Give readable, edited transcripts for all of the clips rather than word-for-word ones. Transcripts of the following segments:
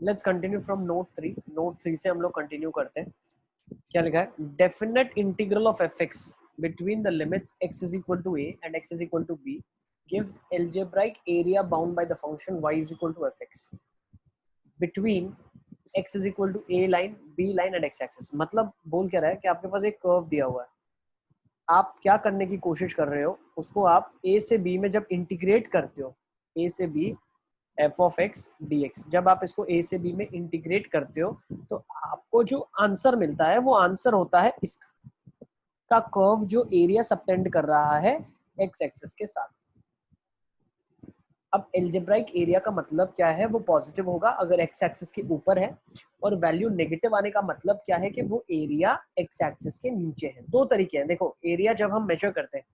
Let's continue from note 3. Note 3 से हम लोग कंटिन्यू करते हैं. क्या लिखा है? Definite integral of fx between the limits x is equal to a and x is equal to b gives algebraic area bound by the function y is equal to fx between x is equal to a line, b line and x axis. मतलब बोल क्या रहा है कि आपके पास एक curve दिया हुआ है, आप क्या करने की कोशिश कर रहे हो, उसको आप a से b में जब इंटीग्रेट करते हो, a से b f of x dx, जब आप इसको a से b में इंटीग्रेट करते हो तो आपको जो आंसर मिलता है वो आंसर होता है इसका कर्व जो एरिया सबटेंड कर रहा है x एक्सिस के साथ. अब एल्जेब्राइक एरिया का मतलब क्या है? वो पॉजिटिव होगा अगर x एक्सिस के ऊपर है, और वैल्यू नेगेटिव आने का मतलब क्या है कि वो एरिया x एक्सिस के नीचे है. दो तरीके हैं. देखो, एरिया जब हम मेजर करते हैं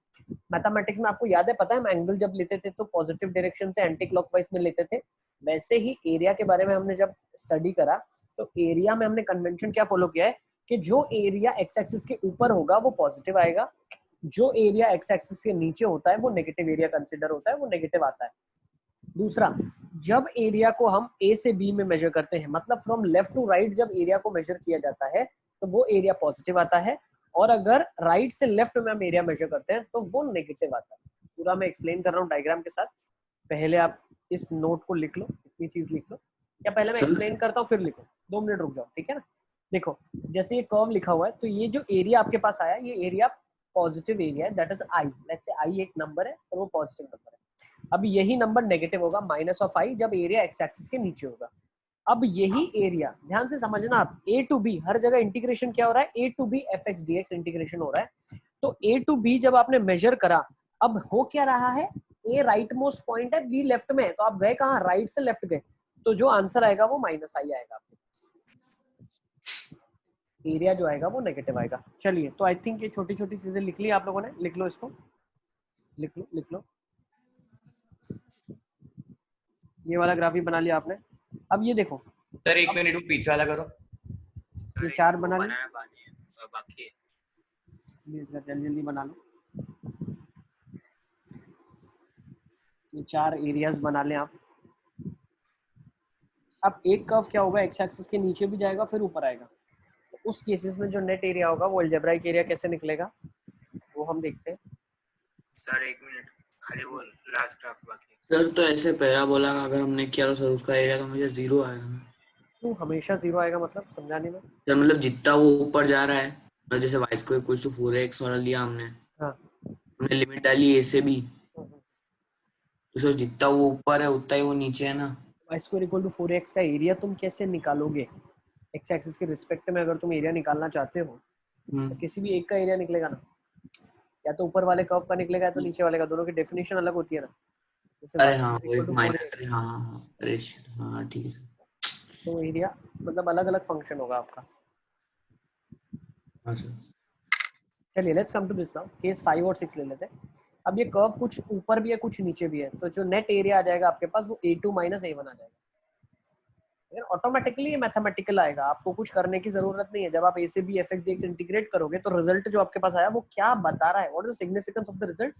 मैथमेटिक्स में, आपको याद है, पता है, हम एंगल जब लेते थे तो पॉजिटिव डायरेक्शन से एंटी क्लॉकवाइज में लेते थे. वैसे ही एरिया के बारे में हमने जब स्टडी करा तो एरिया में हमने कन्वेंशन क्या फॉलो किया है कि जो एरिया x एक्सिस के ऊपर होगा वो पॉजिटिव आएगा, जो एरिया x एक्सिस के नीचे होता है वो नेगेटिव एरिया कंसिडर होता है, वो नेगेटिव आता है. दूसरा, जब एरिया को हम ए से बी में मेजर करते हैं, मतलब फ्रॉम लेफ्ट टू राइट जब एरिया को मेजर किया जाता है तो वो एरिया पॉजिटिव आता है, और अगर राइट से लेफ्ट में हम एरिया मेजर करते हैं तो वो नेगेटिव आता है. पूरा मैं एक्सप्लेन कर रहा हूँ डायग्राम के साथ. पहले आप इस नोट को लिख लो, इतनी चीज लिख लो, या पहले मैं एक्सप्लेन करता हूँ फिर लिखो. 2 मिनट रुक जाओ, ठीक है ना. देखो, जैसे ये कर्व लिखा हुआ है तो ये जो एरिया आपके पास आया, ये एरिया पॉजिटिव एरिया है, that is I. Let's say I एक नंबर है और वो पॉजिटिव नंबर है. अब यही नंबर नेगेटिव होगा माइनस ऑफ आई जब एरिया एक्स एक्सिस के नीचे होगा. अब यही एरिया, ध्यान से समझना आप, ए टू बी हर जगह इंटीग्रेशन क्या हो रहा है, A to B F X D X integration हो रहा है. तो ए टू बी जब आपने मेजर करा, अब हो क्या रहा है, ए राइट मोस्ट पॉइंट है, बी लेफ्ट में है, तो आप गए कहाँ, राइट से लेफ्ट गए, तो जो आंसर आएगा वो माइनस आई आएगा आपके पास. एरिया जो आएगा वो नेगेटिव आएगा. चलिए, तो आई थिंक ये छोटी छोटी चीजें लिख ली आप लोगों ने. लिख लो इसको, लिख लो लिख लो. ये वाला ग्राफ भी बना लिया आपने. अब ये देखो सर, 1 मिनट को पीछे वाला करो. ये चार बना ली, बाकी है. इसका जल्दी जल्दी बना लो. ये 4 एरियाज बना लें आप. अब एक कर्व क्या होगा, एक्स एक्सिस के नीचे भी जाएगा फिर ऊपर आएगा, तो उस केसेस में जो नेट एरिया होगा वो अलजेब्राइक एरिया कैसे निकलेगा वो हम देखते हैं. सर 1 मिनट, खाली वो लास्ट ग्राफ बाकी है. सर तो ऐसे पैराबोला का अगर हमने किया तो सर उसका एरिया तो मुझे 0 आएगा ना. तो हमेशा 0 आएगा, मतलब समझाने में. सर मतलब जितना वो ऊपर जा रहा है, मतलब जैसे y square equal to 4x वाला लिया हमने, हाँ. हमने लिमिट डाली a से b, तो सर जितना वो ऊपर है उतना ही वो नीचे है ना. y square equal to 4x का एरिया तुम कैसे निकालोगे? एक्स एक्सिस के रिस्पेक्ट में अगर तुम एरिया निकालना चाहते हो तो किसी भी एक का एरिया निकलेगा ना, या तो ऊपर वाले कर्व का निकलेगा या तो नीचे वाले का. दोनों की डेफिनेशन अलग होती है ना. अरे हाँ, वो एक माइनस, अरे हाँ हाँ हाँ, अरे हाँ ठीक है सर. तो एरिया मतलब अलग अलग फंक्शन होगा आपका. हाँ सर. चलिए, let's come to this now. Case 5 और 6 ले लेते हैं. अब ये कर्व कुछ ऊपर भी है कुछ नीचे भी है, तो जो नेट एरिया आ जाएगा आपके पास वो a2 माइनस a1 आ जाएगा. ऑटोमेटिकली ये मैथमेटिकल आएगा, आपको कुछ करने की जरूरत नहीं है. जब आप a से b f x इंटीग्रेट करोगे तो रिजल्ट जो आपके पास आया वो क्या बता रहा है, what is the significance of the result,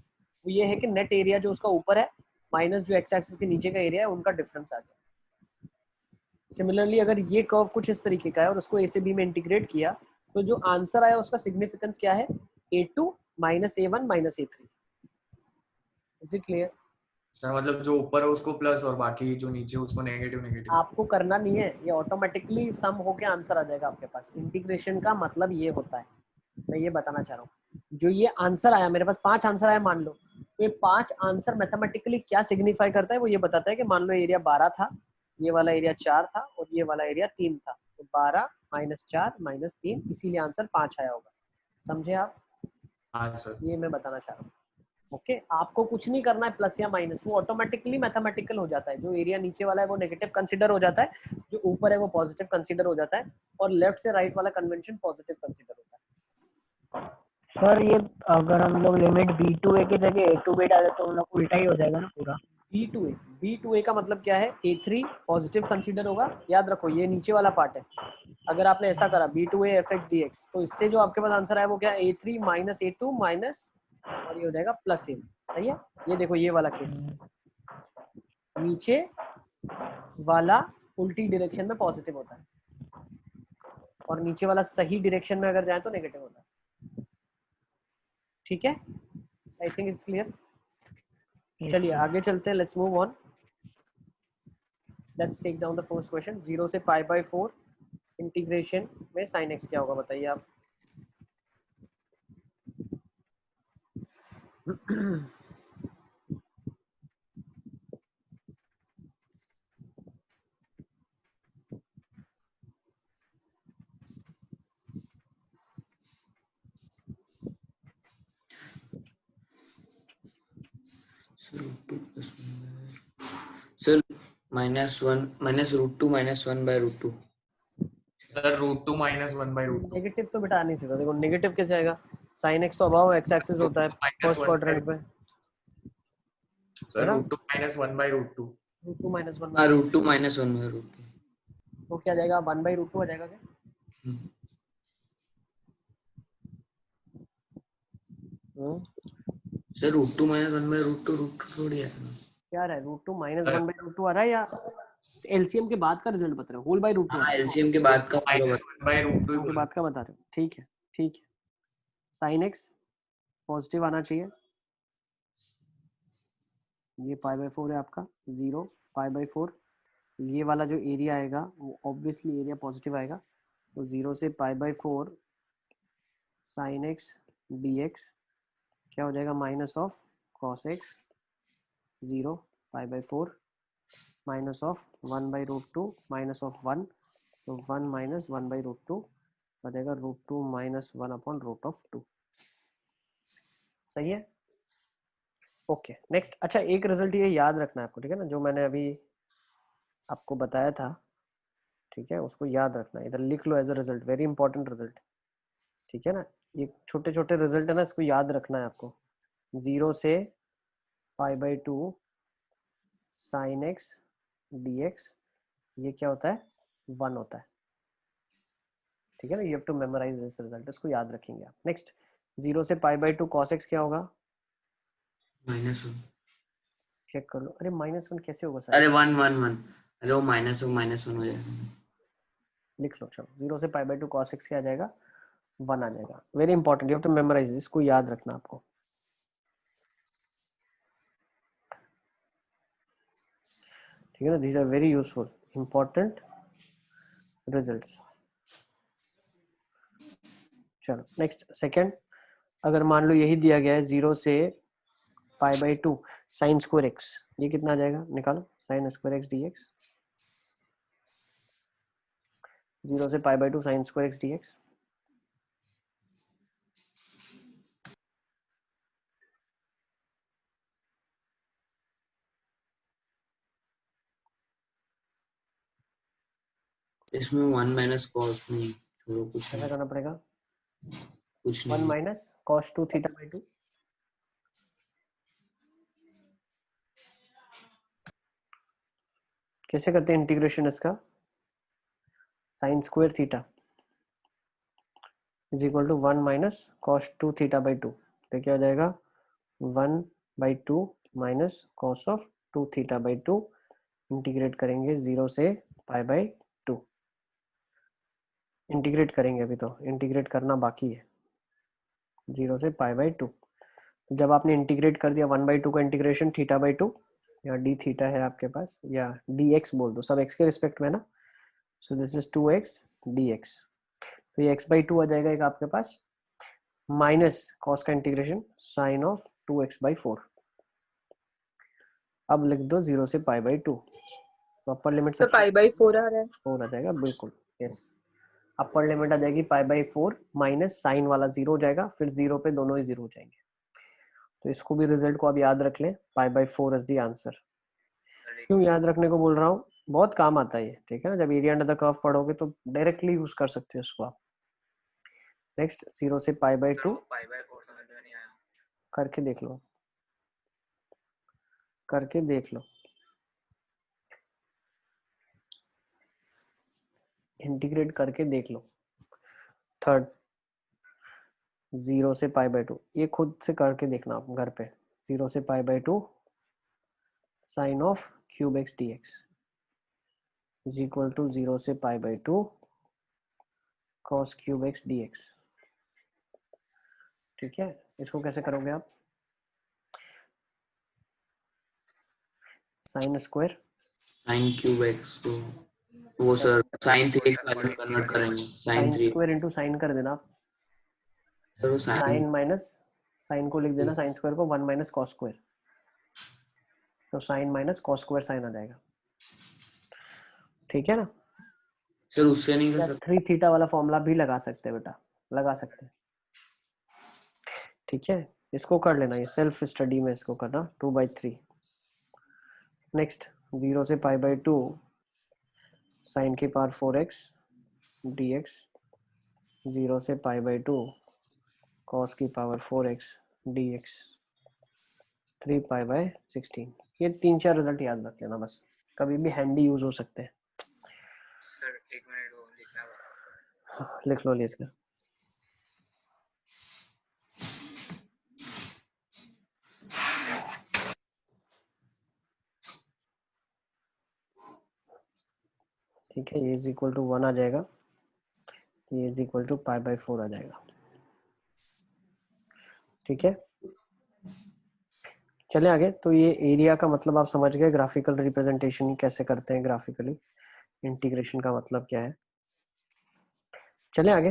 वो ये है कि नेट एरिया जो उसका ऊपर है माइनस जो एक्स एक्सिस के नीचे का एरिया है उनका डिफरेंस आ गया. सिमिलरली अगर ये कर्व कुछ इस तरीके का है और उसको a से b में इंटीग्रेट किया तो जो आंसर आया उसका सिग्निफिकेंस क्या है, a2 minus a1 minus a3. Is it clear? Sir मतलब जो ऊपर है उसको प्लस और बाकी जो नीचे उसको नेगेटिव नेगेटिव. आपको करना नहीं है, ये ऑटोमेटिकली सम होके आंसर आ जाएगा आपके पास. इंटीग्रेशन का मतलब ये होता है, मैं ये बताना चाह रहा हूँ. जो ये आंसर आया, मेरे पास 5 आंसर आया मान लो, तो ये 5 आंसर मैथमेटिकली क्या सिग्निफाई करता है, वो ये बताता है कि मान लो एरिया 12 था, ये वाला एरिया 4 था और ये वाला एरिया 3 था, तो 12 माइनस 4 माइनस 3, इसीलिए आंसर 5 आया होगा. समझे आप? हाँ सर. ये मैं बताना चाह रहा हूँ. ओके, आपको कुछ नहीं करना है प्लस या माइनस, वो ऑटोमेटिकली मैथमेटिकल हो जाता है. जो एरिया नीचे वाला है वो नेगेटिव कंसीडर हो जाता है, जो ऊपर है वो पॉजिटिव कंसीडर हो जाता है, और लेफ्ट से राइट वाला कन्वेंशन पॉजिटिव कंसीडर होता है. सर ये अगर हम लोग लिमिट b2a की जगह a2b डाले तो हम लोग उल्टा ही हो जाएगा ना पूरा. b2a का मतलब क्या है, a3 पॉजिटिव कंसीडर होगा. याद रखो ये नीचे वाला पार्ट है. अगर आपने ऐसा करा b2a fx dx, तो इससे जो आपके पास आंसर आया वो क्या है, a3 माइनस a2 माइनस, और ये हो जाएगा प्लस a. सही है? ये देखो ये वाला केस, नीचे वाला उल्टी डायरेक्शन में पॉजिटिव होता है और नीचे वाला सही डायरेक्शन में अगर जाए तो नेगेटिव होता है। ठीक है, आई थिंक इट्स क्लियर। चलिए आगे चलते हैं, let's move on. Let's take down the first question. 0 से π/4 इंटीग्रेशन में sin x क्या होगा बताइए आप। सर -1 -√2 -1/√2। सर √2 -1/√2। नेगेटिव तो बेटा आ नहीं सकता, देखो नेगेटिव कैसे आएगा, sin x तो अबव x एक्सिस होता है फर्स्ट क्वाड्रेंट पे। सर √2 -1/√2। √2 - 1 हाँ √2 - 1/√2। तो क्या जाएगा, 1/√2 आ जाएगा क्या? सर √2 - 1/√2 √2 थोड़ी है। क्या रहा है, √2 - 1/√2 आ रहा है या एलसीएम के बाद का रिजल्ट बता रहे हो, होल बाय √2 हाँ एलसीएम के बाद का -1/√2 ही के बोला। बाद का बता रहे हो, ठीक है ठीक है। sin x पॉजिटिव आना चाहिए, ये π/4 है आपका, 0 π/4। ये वाला जो एरिया आएगा वो ऑब्वियसली एरिया पॉजिटिव आएगा, तो 0 से π/4 sin x dx क्या हो जाएगा, minus of cos x 0 π/4 minus of 1/√2 minus of 1, तो 1 माइनस 1/√2 हो जाएगा √2 माइनस 1/√2। सही है, ओके नेक्स्ट। अच्छा एक रिजल्ट ये याद रखना है आपको, ठीक है ना, जो मैंने अभी आपको बताया था, ठीक है, उसको याद रखना, इधर लिख लो as a result, very important result, ठीक है ना। ये छोटे छोटे रिजल्ट है ना, इसको याद रखना है आपको। 0 से π/2 sin x dx ये क्या होता है, 1 होता है, ठीक है ना। You have to memorise this result, इसको याद रखेंगे आप। नेक्स्ट 0 से π/2 cos x क्या होगा, -1। चेक कर लो। अरे -1 कैसे होगा अरे सर, 1 1 1, अरे वो -1 हो जाएगा। लिख लो। चलो 0 से π/2 cos x क्या आ जाएगा, 1 आ जाएगा। Very important, you have to memorise, इसको याद रखना आपको। ठीक है ना, these are very useful important results. चलो नेक्स्ट सेकंड, अगर मान लो यही दिया गया है 0 से π/2 sin स्क्वायर x, ये कितना आ जाएगा, निकालो sin स्क्वायर x dx। 0 से π/2 sin स्क्वायर x dx, इसमें 1 - cos नहीं, छोड़ो कुछ कैसा नहीं, करना पड़ेगा, कुछ 1 नहीं। माइनस cos 2 थीटा/2, कैसे करते हैं इंटीग्रेशन इसका, sin square theta is equal to 1 minus cos 2 theta, तो क्या हो जाएगा 1/2 minus cos of 2 theta, integrate करेंगे 0 से π/2, इंटीग्रेट करेंगे, अभी तो इंटीग्रेट करना बाकी है 0 से π/2। जब आपने इंटीग्रेट कर दिया 1/2 का इंटीग्रेशन थीटा/2, या डी थीटा है आपके पास, या dx बोल दो, सब x के रिस्पेक्ट में ना, so this is 2x dx, तो ये x/2 आ जाएगा एक आपके पास, माइनस कॉस का इंटीग्रेशन साइन ऑफ 2x/4। अब लिख दो 0 से π/2, तो अपर लिमिट तो π/4 आ रहा है। 4 आ जाएगा, बिल्कुल यस। अपर लिमिट आ जाएगी π/4 माइनस साइन वाला 0 हो जाएगा, फिर 0 पे दोनों ही 0 हो जाएंगे, तो इसको भी रिजल्ट को आप याद रख लें, π/4 इज द आंसर। क्यों याद रखने को बोल रहा हूँ, बहुत काम आता है ये, ठीक है ना, जब एरिया अंडर द कर्व पढ़ोगे तो डायरेक्टली यूज कर सकते हो इसको आप। नेक्स्ट 0 से π/2 करके देख लो, करके देख लो, इंटीग्रेट करके देख लो। थर्ड 0 से π/2, ये खुद से करके देखना आप घर पे, 0 से π/2 sine of cube x dx, is equal to 0 से pi by 2 cos cube x dx। ठीक है, इसको कैसे करोगे आप? Sine square sine cube X को वो सर साइन 3x वाले में कन्वर्ट करेंगे। Sine sine 3 square into sine कर देना आप। सर वो साइन साइन माइनस साइन को लिख देना, साइन स्क्वायर को 1 माइनस कॉस स्क्वायर, तो sine minus cos square sine आ जाएगा। ठीक है ना? सर उससे नहीं कर या सकते। 3 थीटा वाला फॉर्मूला भी लगा सकते हैं बेटा, लगा सकते हैं। ठीक है, इसको कर लेना, ये सेल्फ स्टडी में इसको करना 2/3। नेक्स्ट 0 से पाई बाई 2 साइन की पावर 4x dx, 0 से पाई बाई 2 कॉस की power 4x dx, 3 pi by 16। ये 3-4 रिजल्ट याद रख लेना बस, कभी भी हैंडी यूज हो सकते हैं। सर एक मिनट वो लिखना पड़ेगा। हाँ, लिख लो इसका। ठीक है, ये इज इक्वल टू 1 आ जाएगा, ये is equal to pi by 4 आ जाएगा। ठीक है, चले आगे। तो ये एरिया का मतलब आप समझ गए, ग्राफिकल रिप्रेजेंटेशन कैसे करते हैं, ग्राफिकली इंटीग्रेशन का मतलब क्या है। चले आगे।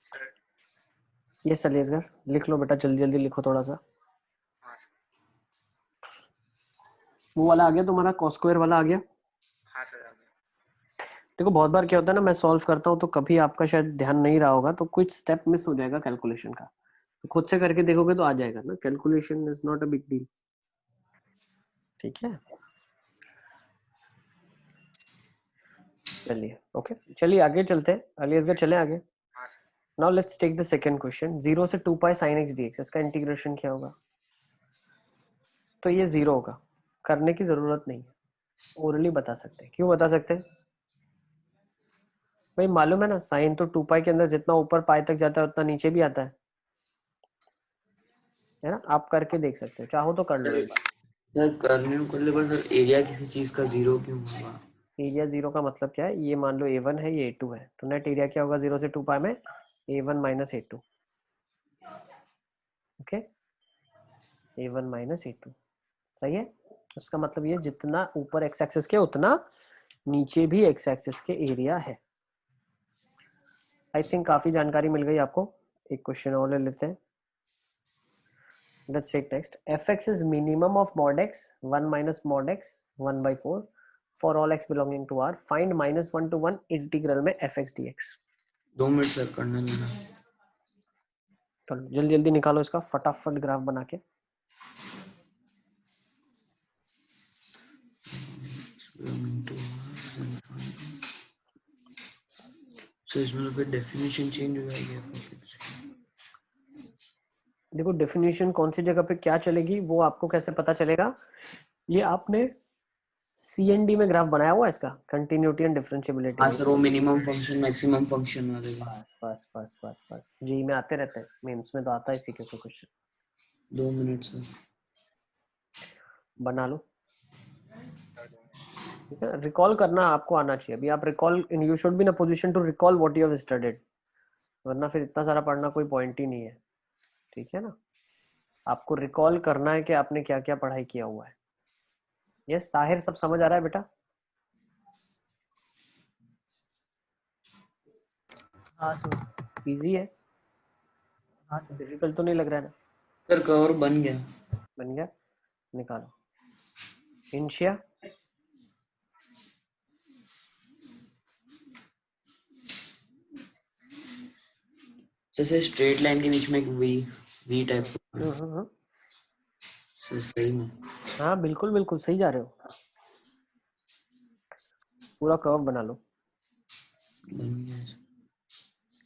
सर ये सलेसगर लिख लो बेटा, जल्दी जल्दी लिखो थोड़ा सा। हाँ सर। वो वाला आ गया तुम्हारा, कॉस स्क्वायर वाला आ गया। हाँ सर आ गया। देखो बहुत बार क्या होता है ना, मैं सॉल्व करता हूँ तो कभी आपका शायद ध्यान नहीं रहा होगा, तो कुछ स्टेप मिस हो जाएगा कैलकुलेशन का। तो खुद से करके देखोगे तो आ जाएगा ना, calculation is not a big deal. ठीक है, चलिए ओके, चलिए आगे चलते हैं। अलीअसगर चले आगे। हाँ sir. Now let's take the second question. 0 से 2 पाई sin x dx, इसका इंटीग्रेशन क्या होगा? तो ये 0 होगा, करने की जरूरत नहीं है, ओरली बता सकते हैं। क्यों बता सकते हैं भाई? मालूम है ना, साइन तो 2 पाई के अंदर जितना ऊपर पाई तक जाता है उतना नीचे भी आता है ना? आप करके देख सकते हो, चाहो तो कर लो एक बार। सर करने को कर ले, पर सर एरिया किसी चीज का 0 क्यों होगा? एरिया 0 का मतलब क्या है? ये मान लो A1 है, ये A2 है, तो नेट एरिया क्या होगा 0 से 2 पाई में? A1 minus A2। Okay, A1 minus A2 सही है। उसका मतलब ये जितना ऊपर एक्स एक्सिस के उतना नीचे भी एक्स एक्सिस के एरिया है। आई थिंक काफी जानकारी मिल गई आपको। एक क्वेश्चन और ले लेते हैं। Let's take next. fx is minimum of mod x 1 minus mod x 1/4 for all x belonging to R. Find -1 to 1 integral में fx dx। 2 मिनट सर करने देना। चलो जल्दी जल्दी निकालो इसका, फटाफट ग्राफ बना के। सर इसमें फिर डेफिनेशन चेंज हो जाएगी। देखो डेफिनेशन कौन सी जगह पे क्या चलेगी वो आपको कैसे पता चलेगा? ये आपने CND में ग्राफ बनाया हुआ है इसका, कंटिन्यूटी एंड डिफरेंशिएबिलिटी। हाँ सर, वो मिनिमम फंक्शन मैक्सिमम फंक्शन वाले। बस बस बस बस बस, जी में आते रहते हैं, मेंस में तो आता है इसी के क्वेश्चन। 2 मिनट सर बना लो। ठीक है, रिकॉल करना आपको आना चाहिए। अभी आप recall, you should be in a position to recall what you have studied, वरना फिर इतना सारा पढ़ना कोई पॉइंट ही नहीं है। ठीक है ना, आपको रिकॉल करना है कि आपने क्या क्या पढ़ाई किया हुआ है। यस ताहिर, सब समझ आ रहा है बेटा? हाँ सर। इजी है, हाँ सर। डिफिकल्ट तो नहीं लग रहा है ना? सर कवर बन गया। बन गया, निकालो। इंशिया जैसे स्ट्रेट लाइन के बीच में एक वी टाइप। सर सही में? हाँ बिल्कुल बिल्कुल सही जा रहे हो, पूरा कर्व बना लो। बन गया सर।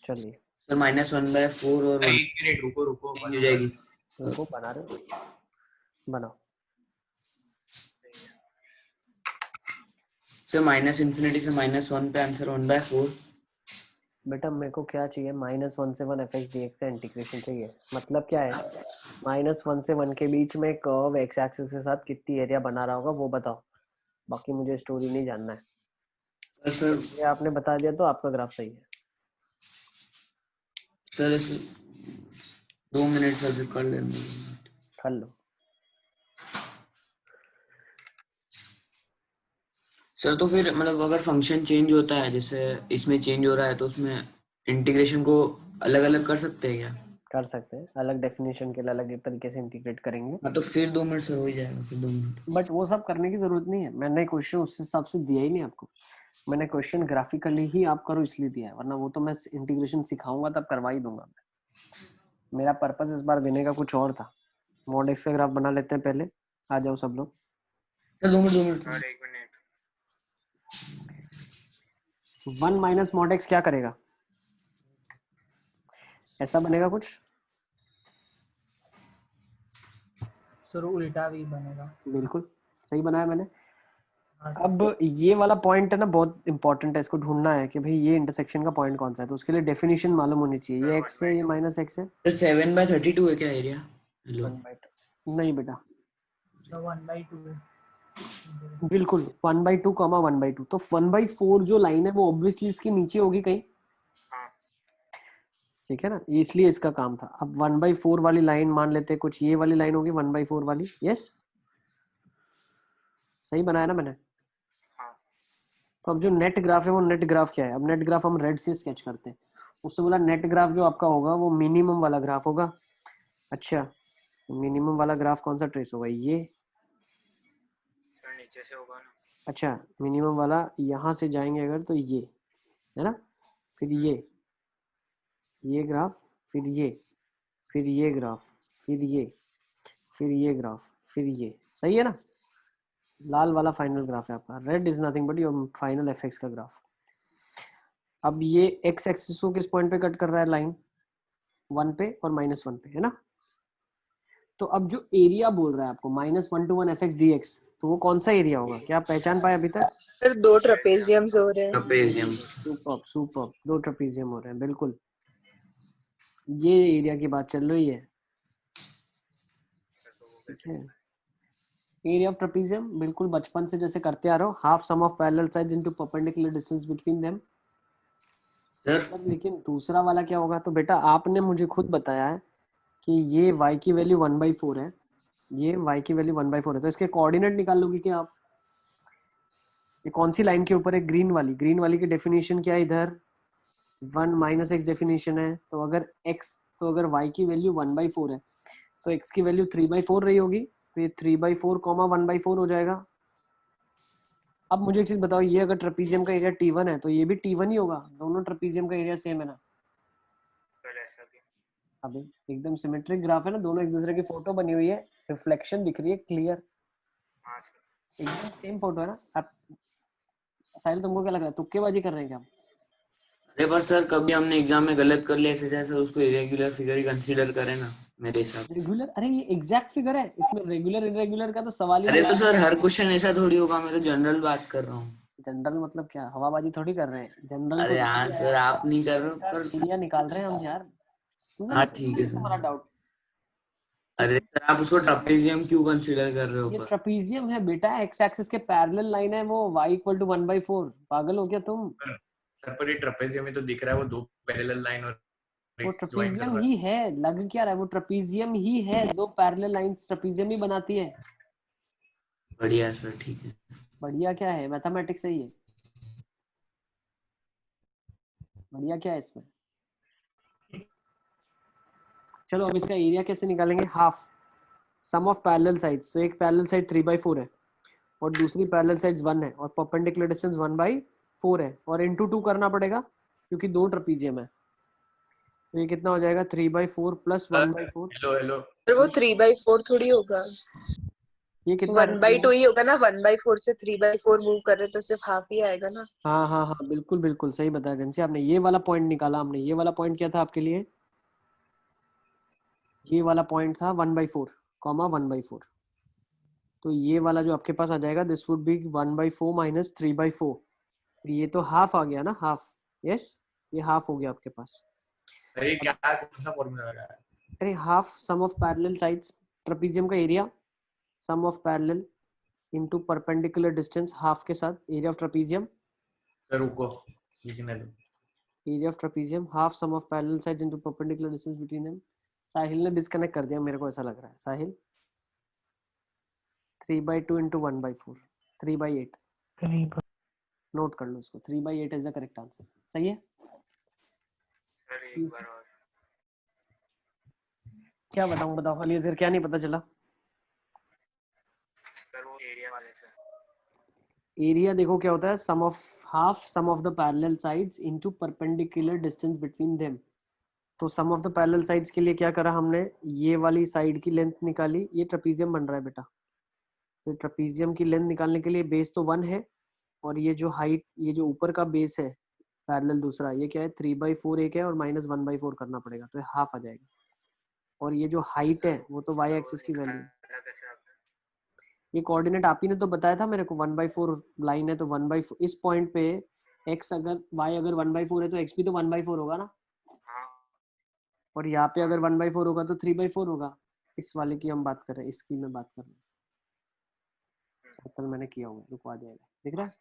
चलिए सर -1/4 और 1 एक मिनट रुको रुको, चेंज हो जाएगी। रुको, बना रहे हो, बनाओ। सर -∞ से -1 पे आंसर 1/4। बेटा मेरे को क्या चाहिए? -1 से 1 fx dx का इंटीग्रेशन चाहिए। मतलब क्या है? -1 से 1 के बीच में कर्व एक्स एक्सिस के साथ कितनी एरिया बना रहा होगा वो बताओ, बाकी मुझे स्टोरी नहीं जानना है। सर ये आपने बता दिया तो आपका ग्राफ सही है। सर 2 मिनट सर फिर कर लेंगे। कर लो। सर तो फिर मतलब अगर फंक्शन चेंज होता है जैसे इसमें चेंज हो रहा है तो उसमें इंटीग्रेशन को अलग अलग कर सकते हैं क्या? कर सकते हैं, अलग डेफिनेशन के लिए अलग एक तरीके से इंटीग्रेट करेंगे। हाँ तो फिर 2 मिनट सर हो ही जाएगा फिर 2 मिनट। बट वो सब करने की जरूरत नहीं है, मैंने क्वेश्चन उस हिसाब से दिया ही नहीं आपको। मैंने क्वेश्चन ग्राफिकली ही आप करो इसलिए दिया है, वरना वो तो मैं इंटीग्रेशन सिखाऊंगा तब करवा ही दूंगा मैं। मेरा पर्पस इस बार देने का कुछ और था। मॉड एक्स का ग्राफ बना लेते हैं पहले, आ जाओ सब लोग। Sir 2 minute sir 1 minute. 1 minus mod x क्या करेगा? ऐसा बनेगा कुछ। सर उल्टा भी बनेगा। बिल्कुल सही बनाया मैंने। हाँ, अब ये वाला पॉइंट है ना, बहुत इंपॉर्टेंट है, इसको ढूंढना है कि भाई ये इंटरसेक्शन का पॉइंट कौन सा है। तो उसके लिए डेफिनेशन मालूम होनी चाहिए। ये एक्स है, ये माइनस एक्स है। सर 7/32 है क्या एरिया? हेलो 1/2 नहीं बेटा, तो 1/2 बिल्कुल 1/2 कॉमा 1/2। तो 1/4 जो लाइन है वो ऑब्वियसली इसके नीचे होगी कहीं, हाँ ठीक है ना, ये इसलिए इसका काम था। अब 1/4 वाली लाइन मान लेते हैं कुछ ये वाली लाइन होगी 1/4 वाली। यस सही बनाया ना मैंने। हाँ तो अब जो नेट ग्राफ है वो नेट ग्राफ क्या है? अब नेट ग्राफ हम रेड से स्केच करते हैं। उससे बोला नेट ग्राफ जो आपका होगा वो मिनिमम वाला ग्राफ होगा। अच्छा मिनिमम वाला ग्राफ कौन सा ट्रेस होगा? ये। सर नीचे से होगा ना। अच्छा मिनिमम वाला यहाँ से जाएंगे अगर तो ये है ना, फिर ये ग्राफ, फिर ये ग्राफ, फिर ये ग्राफ, फिर ये। सही है ना? लाल वाला फाइनल ग्राफ है आपका। Red is nothing but your final FX का ग्राफ। अब ये एक्स एक्सिस को किस पॉइंट पे कट कर रहा है? लाइन 1 पे और -1 पे, है ना? तो अब जो एरिया बोल रहा है आपको -1 to 1 fx dx, तो वो कौन सा एरिया होगा? क्या आप पहचान पाए अभी तक? फिर 2 ट्रेपेजियम्स हो रहे हैं। ट्रेपेजियम। सुपर सुपर, 2 ट्रेपेजियम हो रहे हैं, बिल्कुल ये एरिया की बात चल रही है। सर तो वो ठीक है, एरिया ऑफ ट्रेपेजियम बिल्कुल बचपन से जैसे करते आ रहे हो, half sum of parallel sides into perpendicular distance between them. Sir लेकिन दूसरा वाला क्या होगा? तो बेटा आपने मुझे खुद बताया है कि ये y की वैल्यू 1/4 है, ये y की वैल्यू 1/4 है, तो इसके कोऑर्डिनेट निकाल लोगे क्या आप? ये कौन सी लाइन के ऊपर है? ग्रीन वाली की डेफिनेशन क्या है इधर? 1 माइनस एक्स डेफिनेशन है। तो अगर y की वैल्यू 1/4 है तो x की वैल्यू 3/4 रही होगी, तो ये 3/4 कॉमा 1/4 हो जाएगा। अब मुझे एक चीज बताओ, ये अगर ट्रेपेजियम का एरिया T1 है तो ये भी T1 ही होगा, दोनों ट्रेपेजियम का एरिया सेम है ना? सर ऐसा भी। अभी एकदम सिमेट्रिक ग्राफ है ना, दोनों एक दूसरे की फोटो बनी हुई है, रिफ्लेक्शन दिख रही है क्लियर, हाँ सर एकदम सेम फोटो है ना। आप साहिल तुमको क्या लग रहा है, तुक्केबाजी कर रहे हैं क्या? अरे पर सर कभी हमने एग्जाम में गलत कर लिया ऐसे सर उसको इरेगुलर फिगर ही कंसीडर करें ना मेरे हिसाब से। रेगुलर? अरे ये एग्जैक्ट फिगर है, इसमें रेगुलर इरेगुलर का तो सवाल ही अरे नहीं तो है। सर हर क्वेश्चन ऐसा थोड़ी होगा, मैं तो जनरल बात कर रहा हूँ। जनरल मतलब क्या, हवाबाजी थोड़ी कर रहे हैं, जनरल को अरे हाँ सर आप नहीं कर रहे हो पर एरिया निकाल रहे हैं हम यार। हाँ ठीक है तुम्हारा सर। डाउट? अरे सर आप उसको ट्रेपेजियम क्यों कंसीडर कर रहे हो ये पर? ट्रेपेजियम है बेटा, एक्स एक्सिस के पैरेलल लाइन है वो, y = 1/4। पागल हो क्या तुम? सर पर ये ट्रेपेजियम में तो दिख रहा है वो दो पैरेलल लाइन और वो एक ज्वाइन कर ट्रेपेजियम रहा ही है, लग क्या रहा है? वो ट्रेपेजियम ही है, जो पैरेलल लाइंस ट्रेपेजियम ही बनाती है। बढ़िया सर ठीक है। बढ़िया क्या है, मैथमेटिक्स है ये। बढ़िया क्या है इसमें? चलो अब इसका एरिया कैसे निकालेंगे? Half sum of parallel sides. तो एक पैरेलल साइड 3/4 है और दूसरी पैरेलल साइड्स 1 है और परपेंडिकुलर डिस्टेंस 1/4 है, और इनटू 2 करना पड़ेगा क्योंकि दो ट्रेपेजियम है। तो ये कितना हो जाएगा? 3/4 प्लस 1/4। हेलो हेलो फिर वो 3/4 थोड़ी होगा, ये कितना? 1/2 ही होगा ना। 1/4 से 3/4 मूव कर रहे तो सिर्फ हाफ ही आएगा ना। हाँ हाँ हाँ बिल्कुल बिल्कुल सही बताया डेंसी आपने। ये वाला पॉइंट निकाला हमने। ये वाला पॉइंट क्या था आपके लिए? ये वाला पॉइंट था 1/4 कॉमा 1/4। तो ये वाला जो आपके पास आ जाएगा, दिस वुड बी 1/4 माइनस 3/4। ये तो हाफ आ गया ना, हाफ। यस ये हाफ हो गया आपके पास। अरे क्या कौन सा फॉर्मूला लगा है? अरे half sum of parallel sides, trapezium का area sum of parallel into perpendicular distance half के साथ एरिया ऑफ ट्रेपेजियम। सर रुको लिखने दो। Area of trapezium half sum of parallel sides into perpendicular distance between them. Sahil ने disconnect कर दिया, मेरे को ऐसा लग रहा है। साहिल 3/2 इंटू 1/4 3/8 नोट कर लो इसको। 3/8 इज द करेक्ट आंसर। सही है। सर एक बार और। क्या बताऊं, बताओ अलीज़र, क्या नहीं पता चला? सर वो एरिया वाले से। एरिया देखो क्या होता है, sum of half sum of the parallel sides into perpendicular distance between them. तो sum of the parallel sides के लिए क्या करा हमने, ये वाली साइड की लेंथ निकाली। ये ट्रेपेजियम बन रहा है बेटा, तो ट्रेपेजियम की लेंथ निकालने के लिए बेस तो 1 है, और ये जो हाइट, ये जो ऊपर का बेस है पैरेलल दूसरा, ये क्या है 3/4 एक है, और -1/4 करना पड़ेगा, तो ये हाफ आ जाएगा। और ये जो हाइट है वो तो वाई एक्सिस की वैल्यू। निकाला कैसे आपने? ये कोऑर्डिनेट आप ही ने तो बताया था मेरे को, 1/4 लाइन है तो 1/4 इस पॉइंट पे x अगर y अगर 1/4 है तो x भी तो 1/4 होगा ना, हाँ और यहाँ पे अगर 1/4 होगा तो 3/4 होगा। इस वाले की हम बात कर रहे हैं, इसकी मैं बात कर रहा हूँ। सर्कल मैंने किया हुआ है, रुको आ जाएगा, दिख रहा है?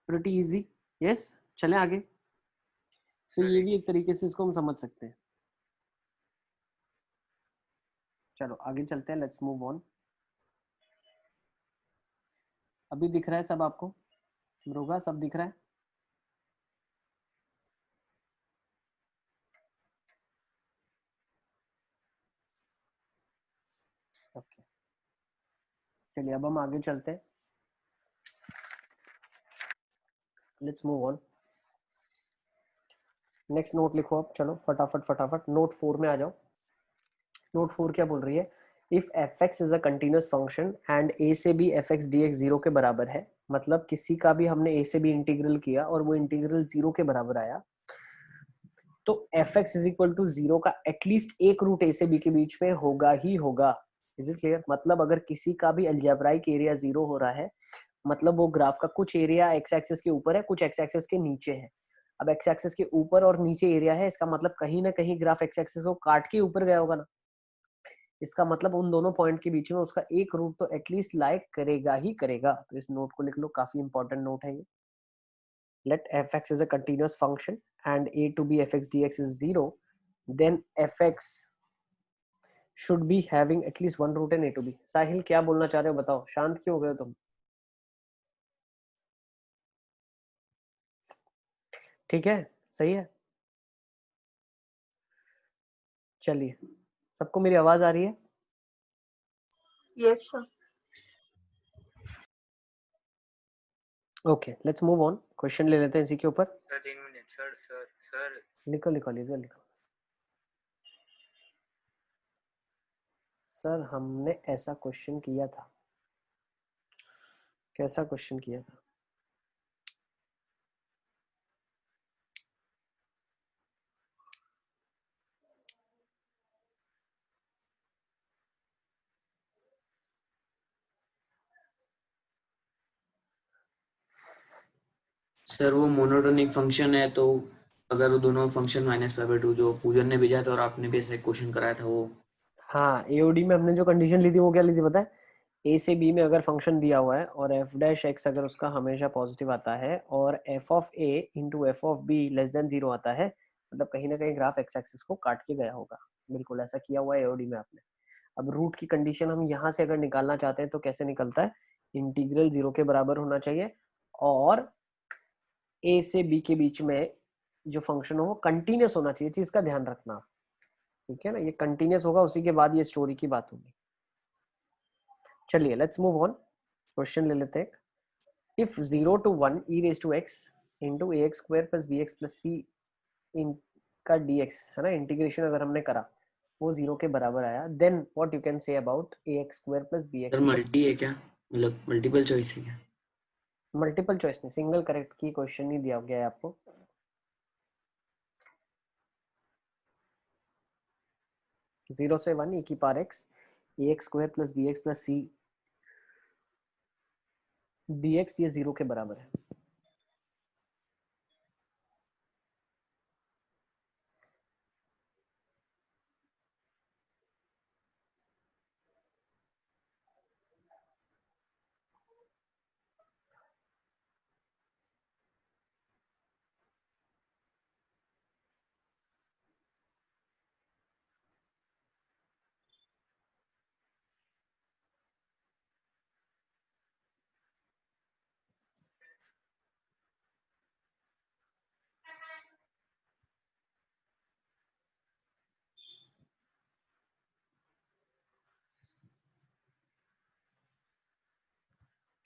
Pretty easy. यस, चले आगे। तो सर ये भी एक तरीके से इसको हम समझ सकते हैं। चलो आगे चलते हैं, लेट्स मूव ऑन। अभी दिख रहा है सब आपको? मृगा सब दिख रहा है? ओके, चलिए अब हम आगे चलते हैं। Let's move on. Next note लिखो अब, चलो फटाफट फटाफट नोट 4 में आ जाओ। नोट 4 क्या बोल रही है? If F x is a continuous function and A से B F X D X zero के बराबर है, मतलब किसी का भी हमने ए से बी इंटीग्रल किया और वो इंटीग्रल 0 के बराबर आया, तो f x is equal to 0 का एटलीस्ट एक रूट ए से बी के बीच में होगा ही होगा। Is it clear? मतलब अगर किसी का भी अलजेब्राइक एरिया 0 हो रहा है, मतलब वो ग्राफ का कुछ एरिया एक्स एक्सिस के ऊपर है, कुछ एक्स एक्सिस के नीचे है। अब एक्स एक्सिस के ऊपर और नीचे एरिया है, इसका मतलब कहीं ना कहीं ग्राफ एक्स एक्सिस को काट के ऊपर गया होगा ना। इसका मतलब उन दोनों पॉइंट के बीच में उसका एक रूट तो एटलीस्ट लाइक करेगा ही करेगा। तो इस नोट को लिख लो, काफी इंपॉर्टेंट नोट है ये। let fx is a continuous function and a to b fx dx is 0, then fx should be having at least one root in a to b। साहिल क्या बोलना चाह रहे हो बताओ, शांत क्यों हो गए हो तुम? ठीक है, सही है। चलिए, सबको मेरी आवाज आ रही है? Yes sir. Okay, let's move on. Question ले लेते हैं इसी के ऊपर। Sir 3 minute. Sir sir sir लिखो लिखो लीजिए, लिखो। सर हमने ऐसा क्वेश्चन किया था। कैसा क्वेश्चन किया था? सर वो मोनोटोनिक फंक्शन है, तो अगर वो दोनों फंक्शन -π/2 जो पूजन ने भेजा था और आपने भी ऐसा एक क्वेश्चन कराया था वो। हाँ, एओडी में हमने जो कंडीशन ली थी वो क्या ली थी पता है? ए से बी में अगर फंक्शन दिया हुआ है और एफ डैश एक्स अगर उसका हमेशा पॉजिटिव आता है और F of A into F of be less than 0 आता है, मतलब कहीं ना कहीं ग्राफ एक्स एक्सिस को काट के गया होगा। बिल्कुल ऐसा किया हुआ है एओडी में आपने। अब रूट की कंडीशन हम यहाँ से अगर निकालना चाहते हैं तो कैसे निकलता है? इंटीग्रल 0 के बराबर होना चाहिए और ए से बी के बीच में जो फंक्शन हो वो कंटिन्यूस होना चाहिए, चीज का ध्यान रखना। ठीक है ना, ये कंटिन्यूस होगा, उसी के बाद ये स्टोरी की बात होगी। चलिए लेट्स मूव ऑन। क्वेश्चन ले लेते हैं। If 0 to 1 e raised to x into ax square plus bx plus c इन का dx है ना, इंटीग्रेशन अगर हमने करा वो 0 के बराबर आया, then what you can say about ax square plus sir bx plus multi है क्या, मतलब मल्टीपल चॉइस है क्या? मल्टीपल चॉइस नहीं, सिंगल करेक्ट की क्वेश्चन नहीं दिया गया है आपको। 0 से 1 e की power x ax square plus bx plus c dx ये 0 के बराबर है।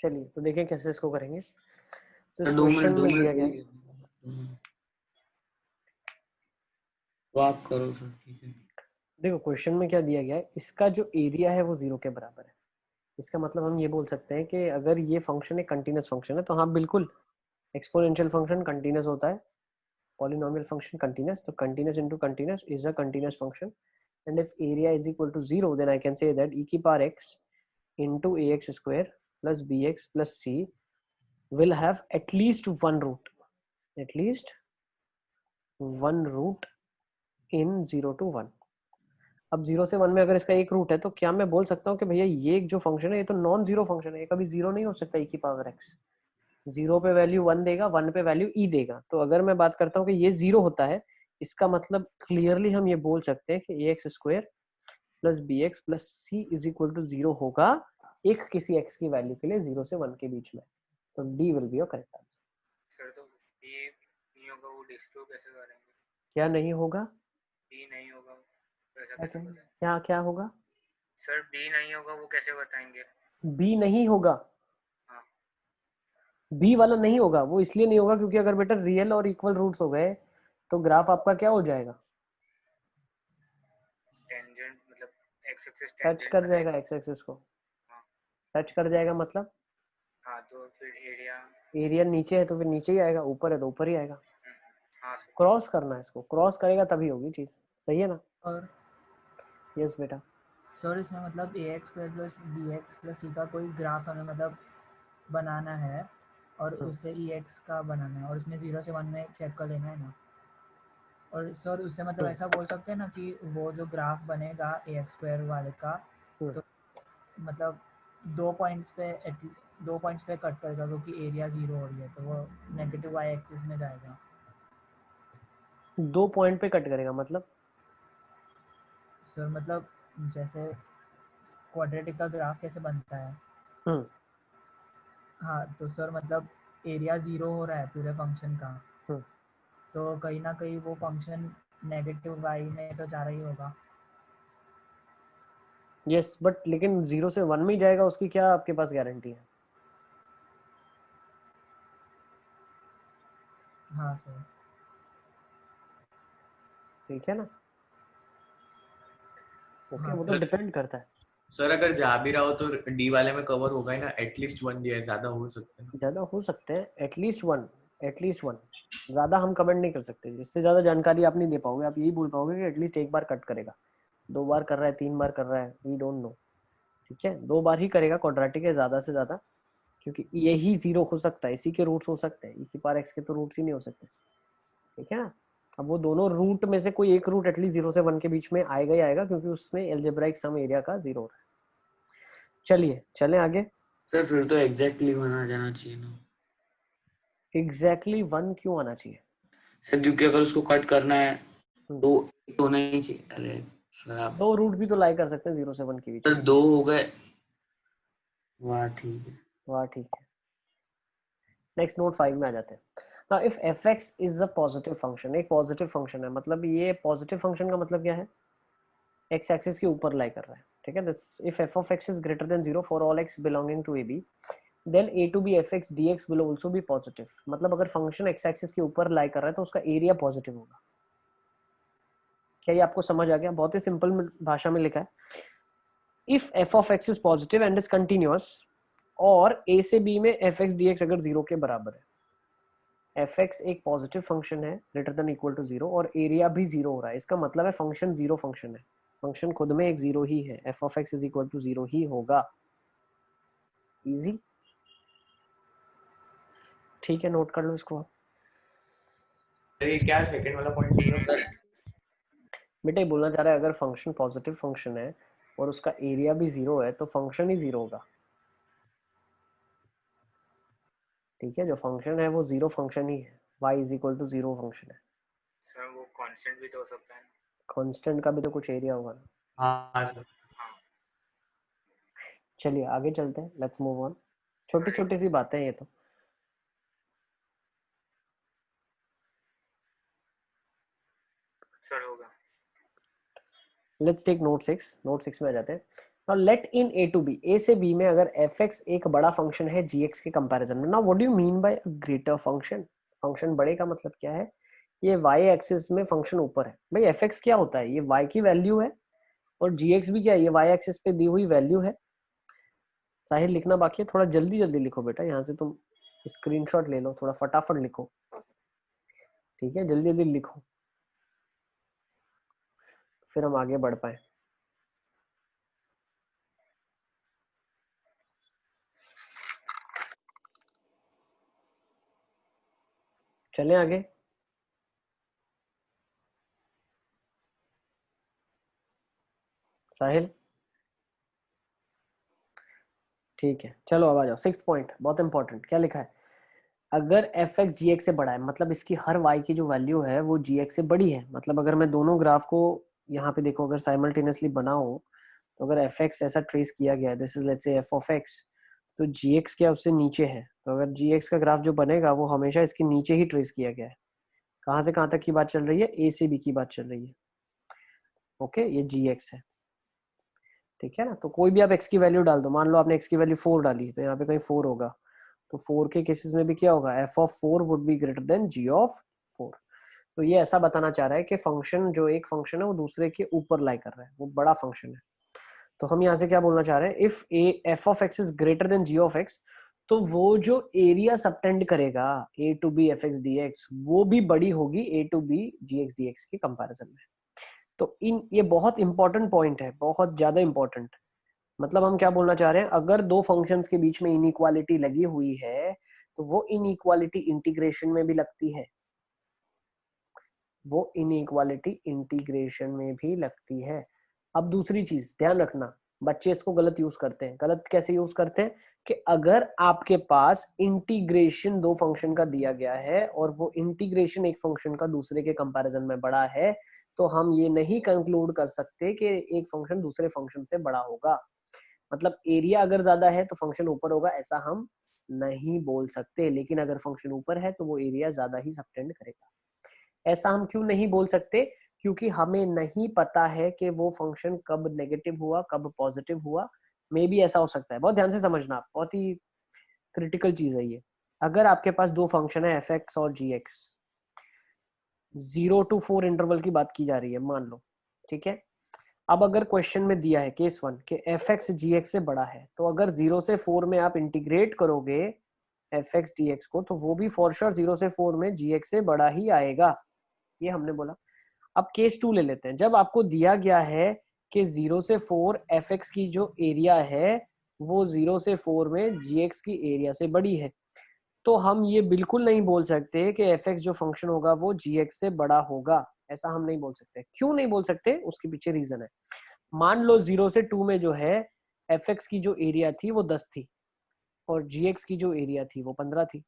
चलिए तो देखें कैसे इसको करेंगे। तो इस 2 मिनट क्वेश्चन 2 में दिया मिनट गया है, वेट तो आप करो फिर, ठीक है। देखो क्वेश्चन में क्या दिया गया है, इसका जो एरिया है वो 0 के बराबर है। इसका मतलब हम ये बोल सकते हैं कि अगर ये फंक्शन एक कंटिन्यूस फंक्शन है तो हाँ बिल्कुल, एक्सपोनेंशियल फंक्शन कंटिन्यूस होता है, polynomial function continuous, so continuous into continuous is a continuous function, and if area is equal to 0 then I can say that e की power x into ax square plus bx plus c will have at least one root, at least one root in 0 to 1। अब 0 से 1 में अगर इसका एक root है तो क्या मैं बोल सकता हूँ कि भैया ये जो फंक्शन है ये तो नॉन जीरो फंक्शन है, ये कभी जीरो नहीं हो सकता e की पावर x। 0 पे वैल्यू 1 देगा, 1 पे वैल्यू e देगा। तो अगर मैं बात करता हूँ कि ये 0 होता है, इसका मतलब क्लियरली हम ये बोल सकते हैं कि ax square plus B x plus c is equal to 0 होगा एक किसी x की वैल्यू के लिए 0 से 1 के बीच में। तो d will be your correct answer. Sir तो ये नहीं होगा, वो डिस्प्रूव कैसे करेंगे? क्या नहीं होगा? बी नहीं होगा तो ऐसा क्या कैसे कहेंगे? बताएंगे? क्या क्या होगा? सर बी नहीं होगा वो कैसे बताएंगे? b नहीं होगा, हाँ b वाला नहीं होगा। वो इसलिए नहीं होगा क्योंकि अगर बेटा रियल और इक्वल रूट्स हो गए तो ग्राफ आपका क्या हो जाएगा? टेंजेंट मतलब एक्स एक्सिस टच टेंजेंट कर जाएगा बनेगा। एक्स एक्सिस को। हाँ टच कर जाएगा मतलब हाँ तो फिर एरिया। एरिया नीचे है तो फिर नीचे ही आएगा, ऊपर है तो ऊपर ही आएगा। हाँ सर। क्रॉस करना है इसको, क्रॉस करेगा तभी होगी चीज, सही है ना? और यस बेटा। सर इसमें मतलब A X square plus B x plus C का कोई ग्राफ हमें मतलब बनाना है और उससे ई एक्स का बनाना है और उसने 0 से 1 में चेक कर लेना है ना। और सर उससे मतलब ऐसा बोल सकते हैं ना कि वो जो ग्राफ बनेगा ए एक्स स्क्वायर वाले का तो मतलब 2 पॉइंट्स पे कट करेगा क्योंकि एरिया 0 हो रही है तो वो नेगेटिव वाई एक्सिस में जाएगा। 2 पॉइंट पे कट करेगा मतलब सर मतलब जैसे क्वाड्रेटिक का ग्राफ कैसे बनता है। हम्म हाँ तो सर मतलब एरिया 0 हो रहा है पूरे फंक्शन का हम्म तो कहीं ना कहीं वो फंक्शन नेगेटिव वाई में तो जा रहा ही होगा। यस बट लेकिन 0 से 1 में ही जाएगा उसकी क्या आपके पास गारंटी है? हाँ सर। ठीक है ना? ओके हाँ वो तो डिपेंड करता है। सर अगर जा भी रहा हो तो डी वाले में कवर होगा ही ना, एटलीस्ट 1 दिया है, ज्यादा हो सकते हैं ना। ज्यादा हो सकते हैं, एटलीस्ट वन, एटलीस्ट वन। ज्यादा हम कमेंट नहीं कर सकते, इससे ज्यादा जानकारी आप नहीं दे पाओगे। आप यही बोल पाओगे कि एटलीस्ट एक बार कट करेगा, 2 बार कर रहा है, 3 बार कर रहा है, वी डोंट नो। ठीक है, 2 बार ही करेगा क्वाड्रेटिक है ज्यादा से ज्यादा, क्योंकि यही 0 हो सकता है, इसी के रूट्स हो सकते हैं, e की पावर x के तो रूट्स ही नहीं हो सकते। ठीक है ना? अब वो दोनों रूट में से कोई एक रूट एटलीस्ट 0 से 1 के बीच में आएगा ही आएगा क्योंकि उसमें एल्जेब्राइक सम एरिया का 0 हो रहा है। चलिए चलें आगे। सर फिर तो एग्जैक्टली 1 आ जाना चाहिए ना। एग्जैक्टली 1 क्यों आना चाहिए? सर क्योंकि अगर उसको कट करना है हम्म, तो एक होना ही चाहिए। अरे सर आप 2 रूट भी तो लाई कर सकते हैं 0 से 1 के बीच सर में। 2 हो गए, वाह ठीक है। वाह ठीक है। नेक्स्ट नोट 5 में आ जाते हैं। Now if fx is a positive function, एक पॉजिटिव फंक्शन है, मतलब ये पॉजिटिव फंक्शन का मतलब क्या है? x एक्सिस के ऊपर लाई कर रहा है। ठीक है, this if f of x is greater than 0 for all x belonging to ab then a to b fx dx will also be positive। मतलब अगर फंक्शन x एक्सिस के ऊपर लाई कर रहा है तो उसका एरिया पॉजिटिव होगा। क्या ये आपको समझ आ गया? बहुत ही सिंपल भाषा में लिखा है। If f of x is positive and is continuous और a से b में fx dx अगर 0 के बराबर है, fx एक पॉजिटिव फंक्शन है ग्रेटर देन इक्वल टू 0 और एरिया भी 0 हो रहा है, इसका मतलब है फंक्शन 0 फंक्शन है, फंक्शन खुद में एक 0 ही है, f of x is equal to 0 ही होगा। इजी। ठीक है, नोट कर लो इसको आप। ये क्या सेकंड वाला पॉइंट बोल रहा हूँ? बेटा ये बोलना चाह रहा है अगर फंक्शन पॉजिटिव फंक्शन है और उसका एरिया भी 0 है तो फंक्शन ही 0 होगा। ठीक है, जो फंक्शन है वो 0 फंक्शन ही है, y is equal to 0 function है। सर वो कांस्टेंट भी तो हो सकता है ना। कांस्टेंट का भी तो कुछ एरिया होगा ना। हाँ सर। हाँ चलिए आगे चलते हैं, लेट्स मूव ऑन। छोटी सर छोटी सी बातें हैं ये तो। सर होगा। Let's take note 6। नोट 6 में आ जाते हैं। Now let in A to B, A से बी में अगर एफ एक्स एक बड़ा फंक्शन है जी एक्स के कंपैरिजन में, now what do you mean by greater function? Function बड़े का मतलब क्या है? ये वाई एक्सिस में फंक्शन ऊपर है। भाई एफ एक्स क्या होता है? ये वाई की वैल्यू है, और जी एक्स भी क्या है? ये वाई एक्सिस पे दी हुई वैल्यू है। साहिल लिखना बाकी है, थोड़ा जल्दी जल्दी लिखो बेटा, यहाँ से तुम स्क्रीनशॉट ले लो, थोड़ा फटाफट लिखो, ठीक है? जल्दी जल्दी लिखो, फिर हम आगे बढ़ पाए। चलें आगे। साहिल ठीक है, चलो अब आ जाओ। 6th पॉइंट बहुत इंपॉर्टेंट, क्या लिखा है? अगर एफ एक्स जी एक्स से बड़ा है, मतलब इसकी हर वाई की जो वैल्यू है वो जी एक्स से बड़ी है। मतलब अगर मैं दोनों ग्राफ को यहाँ पे देखो, अगर साइमल्टेनियसली बनाओ, तो अगर एफ एक्स ऐसा ट्रेस किया गया है, this is let's say F of X, तो जी एक्स क्या उससे नीचे है? तो अगर जी एक्स का ग्राफ जो बनेगा वो हमेशा इसके नीचे ही ट्रेस किया गया है। कहाँ से कहाँ तक की बात चल रही है? ए से बी की बात चल रही है। ओके, ये जी एक्स है, ठीक है ना? तो कोई भी आप x की वैल्यू डाल दो, मान लो आपने x की वैल्यू 4 डाली, तो यहाँ पे कहीं 4 होगा, तो 4 के केसेस में भी क्या होगा? f of 4 would be greater than g of 4। तो ये ऐसा बताना चाह रहा है कि फंक्शन, जो एक फंक्शन है वो दूसरे के ऊपर लाई कर रहा है, वो बड़ा फंक्शन है। तो हम यहाँ से क्या बोलना चाह रहे हैं? If A F of X is greater than G of X, तो वो जो एरिया सबटेंड करेगा A to B F X D X, वो भी बड़ी होगी A to B G X D X के कंपेरिजन में। तो ये बहुत इंपॉर्टेंट पॉइंट है, बहुत ज्यादा इंपॉर्टेंट। मतलब हम क्या बोलना चाह रहे हैं? अगर दो फंक्शंस के बीच में इनइक्वालिटी लगी हुई है, तो वो इनइक्वालिटी इंटीग्रेशन में भी लगती है, वो इनइक्वालिटी इंटीग्रेशन में भी लगती है। अब दूसरी चीज ध्यान रखना, बच्चे इसको गलत यूज करते हैं। गलत कैसे यूज करते हैं? कि अगर आपके पास इंटीग्रेशन दो फंक्शन का दिया गया है और वो इंटीग्रेशन एक फंक्शन का दूसरे के कंपैरिजन में बड़ा है, तो हम ये नहीं कंक्लूड कर सकते कि एक फंक्शन दूसरे फंक्शन से बड़ा होगा। मतलब एरिया अगर ज्यादा है तो फंक्शन ऊपर होगा, ऐसा हम नहीं बोल सकते। लेकिन अगर फंक्शन ऊपर है तो वो एरिया ज्यादा ही सबटेंड करेगा। ऐसा हम क्यों नहीं बोल सकते? क्योंकि हमें नहीं पता है कि वो फंक्शन कब नेगेटिव हुआ, कब पॉजिटिव हुआ। मे बी ऐसा हो सकता है। बहुत ध्यान से समझना, बहुत ही क्रिटिकल चीज है ये। अगर आपके पास दो फंक्शन है एफ एक्स और जी एक्स, 0 to 4 इंटरवल की बात की जा रही है मान लो, ठीक है? अब अगर क्वेश्चन में दिया है केस 1 कि एफ एक्स जी एक्स से बड़ा है, तो अगर 0 से 4 में आप इंटीग्रेट करोगे एफ एक्स डी एक्स को, तो वो भी फॉर श्योर 0 से 4 में जी एक्स से बड़ा ही आएगा। ये हमने बोला। अब केस 2 ले लेते हैं। जब आपको दिया गया है कि 0 से 4 एफ एक्स की जो एरिया है वो 0 से 4 में जी एक्स की एरिया से बड़ी है, तो हम ये बिल्कुल नहीं बोल सकते कि एफ एक्स जो फंक्शन होगा वो जी एक्स से बड़ा होगा। ऐसा हम नहीं बोल सकते। क्यों नहीं बोल सकते? उसके पीछे रीजन है। मान लो 0 से 2 में जो है एफ एक्स की जो एरिया थी वो 10 थी और जी एक्स की जो एरिया थी वो 15 थी।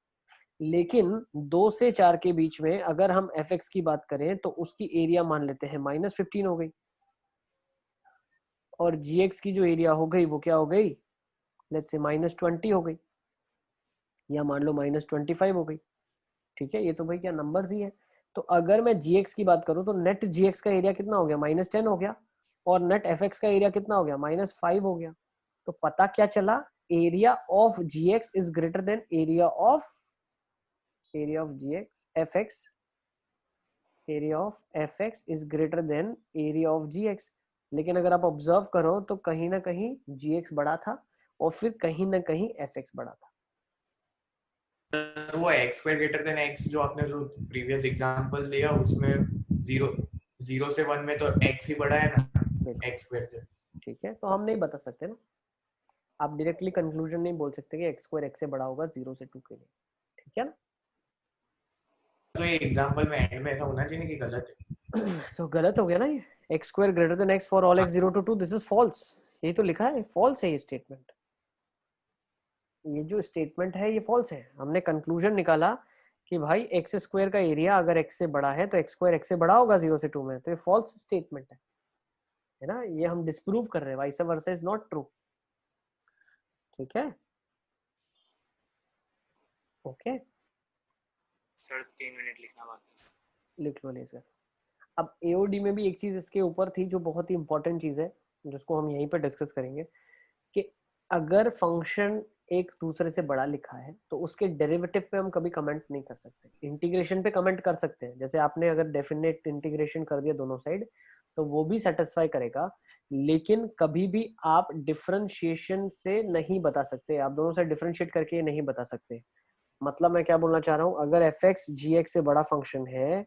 लेकिन 2 से 4 के बीच में अगर हम एफ एक्स की बात करें तो उसकी एरिया मान लेते हैं -15 हो गई, और जी एक्स की जो एरिया हो गई वो क्या हो गई? लेट्स से -20 हो गई, या मान लो -25 हो गई। ठीक है, ये तो भाई क्या नंबर्स ही है। तो अगर मैं gx की बात करूं तो नेट gx का एरिया कितना हो गया? -10 हो गया, और नेट fx का एरिया कितना हो गया? -5 हो गया। तो पता क्या चला? Area of gx is greater then area of gx, fx, area of fx is greater then area of gx। लेकिन अगर आप ऑब्जर्व करो तो कहीं ना कहीं gx बड़ा था और फिर कहीं ना कहीं fx बड़ा था। वो x square greater than x जो आपने जो प्रीवियस एग्जांपल लिया उसमें 0 से 1 में तो x ही बड़ा है ना x स्क्वायर से। ठीक है, तो हम नहीं बता सकते ना, आप डायरेक्टली कंक्लूजन नहीं बोल सकते कि x स्क्वायर x से बड़ा होगा 0 से 2 के लिए। ठीक है ना? तो ये एग्जांपल में एंड में ऐसा होना चाहिए कि गलत है। तो गलत हो गया ना ये, x square greater than x for all x 0 to 2, this is false. यही तो लिखा है, फॉल्स है ये स्टेटमेंट। ये जो स्टेटमेंट है ये फॉल्स है। हमने कंक्लूजन निकाला कि भाई एक्स स्क्वायर का एरिया अगर x से बड़ा है तो x स्क्वायर x से बड़ा होगा 0 से 2 में, तो ये फॉल्स स्टेटमेंट है ना? ये हम डिस्प्रूव कर रहे हैं, vice versa is not true. ठीक है, ओके, सर 3 मिनट लिखना बाकी। लिख लो लेजर। अब एओडी में भी एक चीज इसके ऊपर थी जो बहुत ही इंपॉर्टेंट चीज है, जिसको हम यहीं पर डिस्कस करेंगे कि अगर फंक्शन एक दूसरे से बड़ा लिखा है तो उसके डेरिवेटिव पे हम कभी कमेंट नहीं कर सकते, इंटीग्रेशन पे कमेंट कर सकते हैं। जैसे आपने अगर डेफिनेट इंटीग्रेशन कर दिया दोनों साइड तो वो भी सेटिस्फाई करेगा, लेकिन कभी भी आप डिफरेंशिएशन से नहीं बता सकते, आप दोनों साइड डिफरेंशिएट करके नहीं बता सकते। मतलब मैं क्या बोलना चाह रहा हूँ, अगर एफ एक्स जी एक्स से बड़ा फंक्शन है,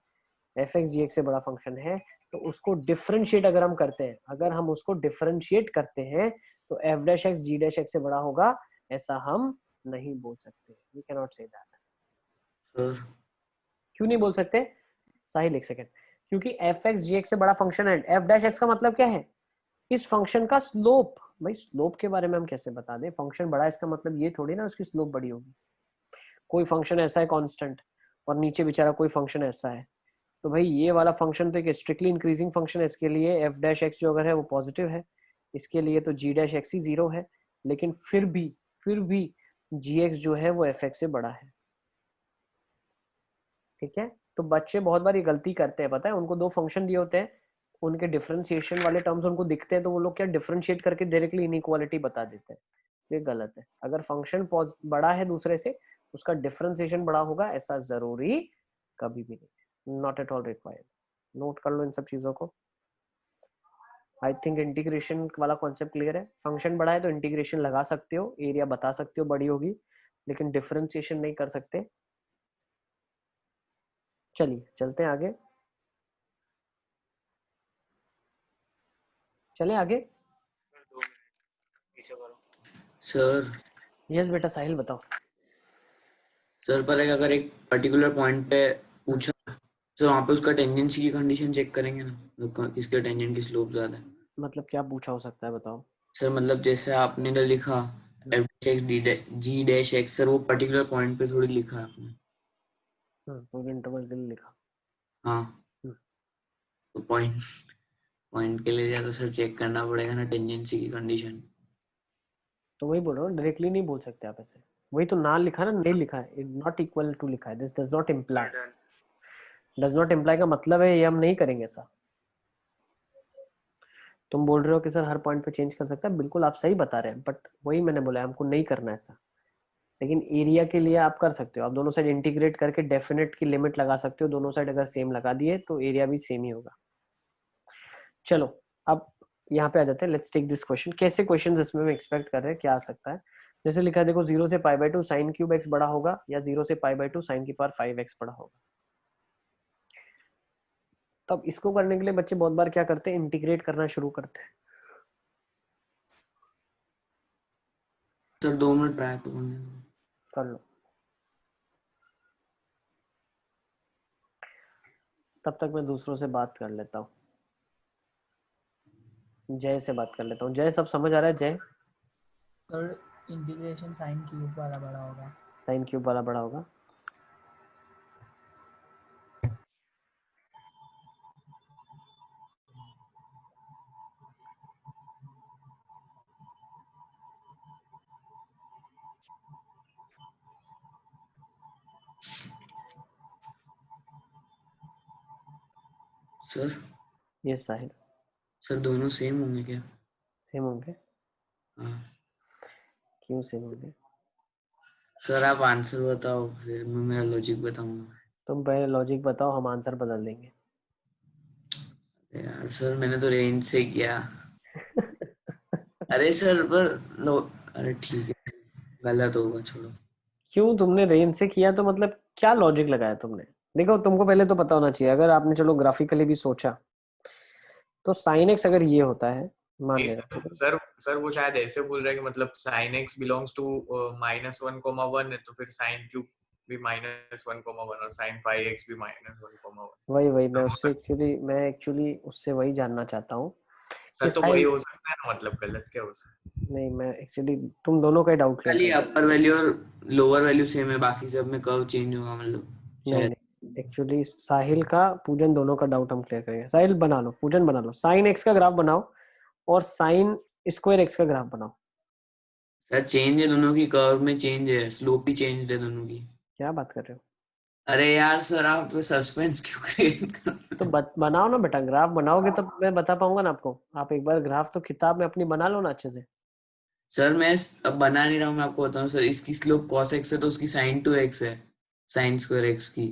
एफ एक्स जी एक्स से बड़ा फंक्शन है, तो उसको डिफरेंशिएट अगर हम करते हैं, अगर हम उसको डिफरेंशिएट करते हैं तो f dash x g dash x से बड़ा होगा, ऐसा हम नहीं बोल सकते। We can not say that. Sir क्यों नहीं बोल सकते साहिल, एक सेकंड। क्योंकि एफ एक्स जी एक्स से बड़ा फंक्शन है। एफ डैश एक्स का मतलब क्या है, इस फंक्शन का स्लोप। भाई स्लोप के बारे में हम कैसे बता दें, फंक्शन बड़ा है इसका मतलब ये थोड़ी ना उसकी स्लोप बड़ी होगी। कोई फंक्शन ऐसा है कांस्टेंट और नीचे बेचारा कोई फंक्शन ऐसा है, तो भाई ये वाला फंक्शन तो एक स्ट्रिक्टली इंक्रीजिंग फंक्शन है, इसके लिए एफ डैश एक्स जो अगर है वो पॉजिटिव है, इसके लिए तो जी डैश एक्स ही 0 है। लेकिन फिर भी जी एक्स जो है वो एफ एक्स से बड़ा है। ठीक है, तो बच्चे बहुत बार ये गलती करते हैं, पता है, उनको दो फंक्शन दिए होते हैं, उनके डिफरेंशिएशन वाले टर्म्स उनको दिखते हैं तो वो लोग क्या डिफरेंशिएट करके डायरेक्टली इनइक्वालिटी बता देते हैं। ये गलत है। अगर फंक्शन बड़ा है दूसरे से, उसका डिफरेंशिएशन बड़ा होगा, ऐसा जरूरी कभी भी नहीं, not at all required. Note कर लो इन सब चीजों को। आई थिंक इंटीग्रेशन वाला कॉन्सेप्ट क्लियर है। फंक्शन बड़ा है तो इंटीग्रेशन लगा सकते हो, एरिया बता सकते हो बड़ी होगी, लेकिन डिफरेंशिएशन नहीं कर सकते। चलिए चलते हैं आगे, चले आगे। सर 2 मिनट पीछे करो। सर यस बेटा साहिल बताओ। सर पर अगर एक पर्टिकुलर पॉइंट पे पूछा सर, वहाँ पे उसका टेंजेंसी की कंडीशन चेक करेंगे ना, मतलब किसके टेंजेंट की स्लोप ज्यादा है। मतलब क्या पूछा हो सकता है बताओ। सर मतलब जैसे आपने इधर लिखा F x g dash x, sir वो पर्टिकुलर पॉइंट पे थोड़ी लिखा है आपने। पूरे इंटरवल के लिए लिखा। हाँ, तो पॉइंट के लिए तो सर चेक करना पड़ेगा ना टेंजेंसी की कंडीशन। तो वही बोल रहा हूँ, डायरेक्टली नहीं बोल सकते आप ऐसे। वही तो ना लिखा ना, नहीं लिखा है, नॉट इक्वल टू लिखा है, this does not imply. Sir done. Does not imply का मतलब है ये हम नहीं करेंगे ऐसा। तुम बोल रहे हो कि सर हर पॉइंट पे चेंज कर सकता है, बिल्कुल आप सही बता रहे हैं, बट वही मैंने बोला हमको नहीं करना ऐसा। लेकिन एरिया के लिए आप कर सकते हो, आप दोनों साइड इंटीग्रेट करके डेफिनेट की लिमिट लगा सकते हो, दोनों साइड अगर सेम लगा दिए तो एरिया भी सेम ही होगा। चलो अब यहाँ पे आ जाते हैं, लेट्स टेक दिस क्वेश्चन। कैसे क्वेश्चन इसमें हम एक्सपेक्ट कर रहे हैं, क्या आ सकता है। जैसे लिखा है देखो, 0 से π/2 साइन क्यूब एक्स बड़ा होगा, या 0 से π/2 साइन की पावर 5x बड़ा होगा। तब इसको करने के लिए बच्चे बहुत बार क्या करते हैं, इंटीग्रेट करना शुरू करते हैं। सर 2 मिनट ट्राई तो करने दो। कर लो, तब तक मैं दूसरों से बात कर लेता हूँ। जय से बात कर लेता हूँ। जय सब समझ आ रहा है जय? और इंटीग्रेशन साइन क्यूब वाला बड़ा होगा। साइन क्यूब वाला बड़ा होगा। सर ये साहिल सर दोनों सेम होंगे क्या? सेम होंगे। हाँ क्यों सेम होंगे? सर आप आंसर बताओ फिर मैं मेरा लॉजिक बताऊंगा। तुम पहले लॉजिक बताओ, हम आंसर बदल देंगे। यार सर मैंने तो रेंज से किया। अरे सर पर लो, अरे ठीक है गलत होगा छोड़ो। क्यों तुमने रेंज से किया तो मतलब क्या लॉजिक लगाया तुमने? देखो तुमको पहले तो पता होना चाहिए, अगर आपने चलो ग्राफिकली भी सोचा तो साइन एक्स अगर ये होता है, मान नहीं लेना, ठीक है। सर वो शायद ऐसे बोल रहे हैं कि मतलब sin x बिलोंग्स टू -1,1 है, तो फिर sin क्यूब भी -1,1 और sin 5x भी -1,1। वही मैं एक्चुअली उससे वही जानना चाहता हूँ कि सर तो वही साइन, हो सकता है ना, मतलब गलत क्या हो सकता है? नहीं मैं एक्चुअली तुम दोनों का डाउट क्लियर खाली कर। अपर वैल्यू और लोअर वैल्यू सेम है, बाकी सब में कर्व चेंज होगा मतलब नहीं शायद। नहीं, एक्चुअली साहिल का पूजन दोनों का डाउट हम क्लियर करेंगे। साहिल बना लो, पूजन बना लो, साइन एक्स का ग्राफ बनाओ और साइन स्क्वायर एक्स का ग्राफ बनाओ। सर चेंज है दोनों की, कर्व में चेंज है, स्लोप भी चेंज है दोनों की। क्या बात कर रहे हो? अरे यार सर आप सस्पेंस क्यों क्रिएट कर रहे तो हो? बनाओ ना बेटा, ग्राफ बनाओगे तब मैं बता पाऊंगा ना आपको। आप एक बार ग्राफ तो किताब में अपनी बना लो ना अच्छे से। सर मैं अब बना नहीं रहा हूँ, मैं आपको बताऊँ सर, इसकी स्लोप cos x है तो उसकी sin 2x है, sin स्क्वायर x की,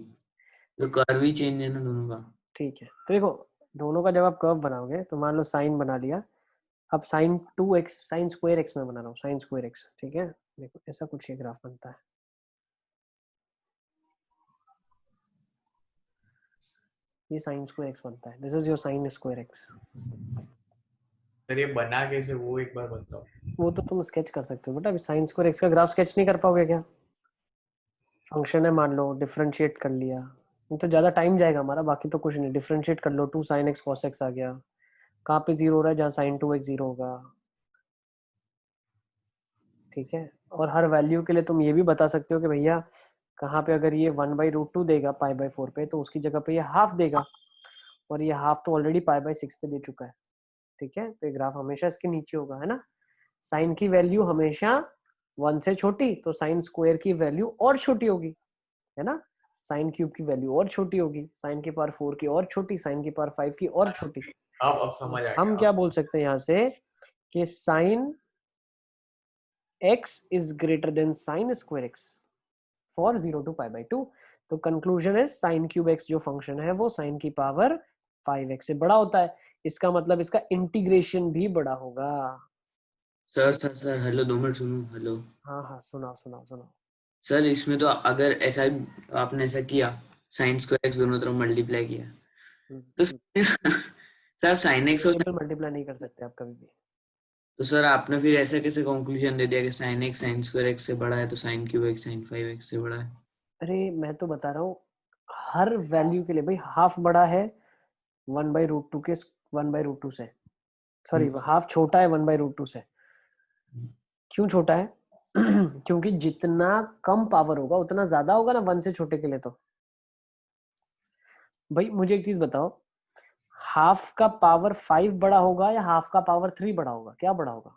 तो कर्व ही चेंज है ना दोनों का। ठीक है, तो देखो दोनों का जब आप कर्व बनाओगे तो मान लो साइन बना लिया, अब sign 2x sine square x में बना रहा हूँ, साइन स्क्वायर x, ठीक है। देखो ऐसा कुछ ये ग्राफ बनता है। ये साइन स्क्वायर x बनता है, this is your sine square x। Sir ये बना कैसे वो एक बार बताओ। वो तो तुम स्केच कर सकते हो बेटा, अभी साइन स्क्वायर x का ग्राफ स्केच नहीं कर पाओगे क्या? फंक्शन है मान लो, डिफरेंशिएट कर लिया, ये तो ज्यादा टाइम जाएगा हमारा, बाकी तो कुछ नहीं। डिफरेंशिएट कर लो, 2 sin x cos x आ गया। कहाँ पे जीरो हो रहा है? जहाँ sin 2x जीरो होगा, ठीक है। और हर वैल्यू के लिए तुम ये भी बता सकते हो कि भैया कहाँ पे अगर ये 1/√2 देगा π/4 पे, तो उसकी जगह पे ये हाफ देगा, और ये हाफ तो ऑलरेडी π/6 पे दे चुका है, ठीक है। तो ये ग्राफ हमेशा इसके नीचे होगा, है ना। साइन की वैल्यू हमेशा 1 से छोटी, तो साइन स्क्वायर की वैल्यू और छोटी होगी, है ना। साइन क्यूब की वैल्यू और छोटी होगी, साइन की पावर 4 की और छोटी, साइन की पावर 5 की और छोटी। अब समझ आ हम गया। क्या बोल सकते हैं यहाँ से कि sign x is greater than sin square x for 0 to π/2। तो कंक्लूजन है साइन क्यूब x जो फंक्शन है वो साइन की पावर 5x से बड़ा होता है, इसका मतलब इसका इंटीग्रेशन भी बड़ा होगा। सर हेलो 2 मिनट सुनो, हेलो हाँ हाँ, सुनाओ सुनाओ सुनाओ। सर। इसमें तो अगर ऐसा आपने ऐसा किया, साइन स्क्वायर एक्स दोनों तरफ मल्टीप्लाई किया, तो सर आप साइन एक्स और वेरिएबल मल्टीप्लाई नहीं कर सकते आप कभी भी। तो सर आपने फिर ऐसा कैसे कंक्लूजन दे दिया कि sine x sine square x से बड़ा है तो sign cube x sign 5x से बड़ा है? अरे मैं तो बता रहा हूँ हर वैल्यू के लिए भाई, हाफ बड़ा है 1/√2 के 1/√2 से, सॉरी हाफ छोटा है 1/√2 से। क्यों छोटा है? क्योंकि जितना कम पावर होगा उतना ज्यादा होगा ना 1 से छोटे के लिए। तो भाई मुझे एक चीज बताओ, हाफ का पावर 5 बड़ा होगा या हाफ का पावर 3 बड़ा होगा? क्या बड़ा होगा?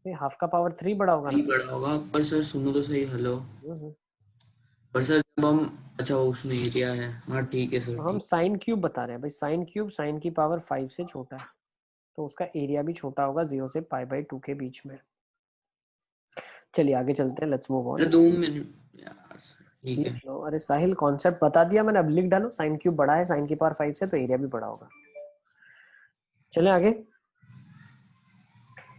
नहीं, हाफ का पावर 3 बड़ा होगा ना। जी बड़ा होगा, पर सर सुनो तो सही, हेलो। हम्म। पर सर जब हम, अच्छा वो उसमें एरिया है, हाँ ठीक है सर तो हम ठीक। साइन क्यूब बता रहे हैं भाई, साइन क्यूब साइन की पावर 5 से छोटा है, तो उसका एरिया भी छोटा होगा 0 से π/2 के बीच में। चलिए आगे चलते हैं, लेट्स मूव ऑन। अरे 2 मिनट यार सर, ठीक है। लिख लो, अरे साहिल कॉन्सेप्ट बता दिया मैंने, अब लिख डालो। साइन क्यूब बड़ा है साइन की पावर 5 से, तो एरिया भी बड़ा होगा। चले आगे।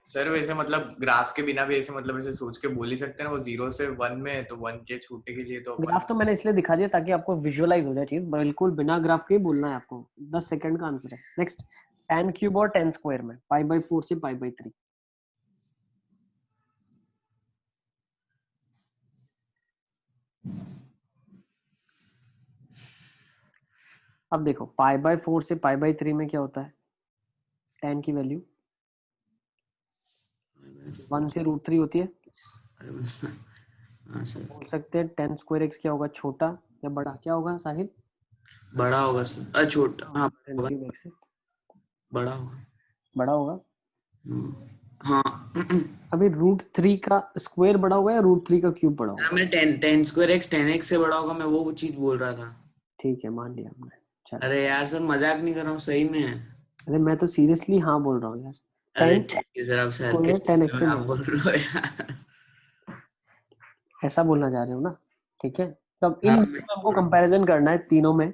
सर वैसे मतलब ग्राफ के बिना भी ऐसे मतलब ऐसे सोच के बोल ही सकते हैं ना, वो 0 से 1 में है तो 1 के छोटे के लिए तो अपन ग्राफ तो मैंने इसलिए दिखा दिया ताकि आपको विजुअलाइज हो जाए चीज, बिल्कुल बिना ग्राफ के ही बोलना है आपको। 10 सेकंड का आंसर है। नेक्स्ट, tan क्यूब और tan स्क्वायर में π/4 से π/3। अब देखो π/4 से π/3 में क्या होता है? tan की वैल्यू 1 से √3 होती है। हाँ सर, बोल सकते हैं tan स्क्वायर x क्या होगा, छोटा या बड़ा? क्या होगा साहिल? बड़ा होगा सर, अरे छोटा, हाँ tan होगा, क्यूब x से बड़ा होगा। बड़ा होगा। हाँ अभी √3 का स्क्वायर बड़ा होगा या √3 का क्यूब बड़ा होगा? मैं ten ten square x 10x से बड़ा होगा, मैं वो चीज बोल रहा था। ठीक है, मान लिया हमने। चलो, अरे यार सर मजाक नहीं कर रहा हूँ, सही में है। अरे मैं तो सीरियसली हाँ बोल रहा हूँ यार। अरे 10 ठीक है सर, आप स्क्वायर 10 x sarcastic से में नहीं आप होगा, बोल रहे हो यार। ऐसा बोलना चाह रहे हो ना, ठीक है। तो अब इन हाँ दोनों में हमको कंपैरिजन करना है तीनों में,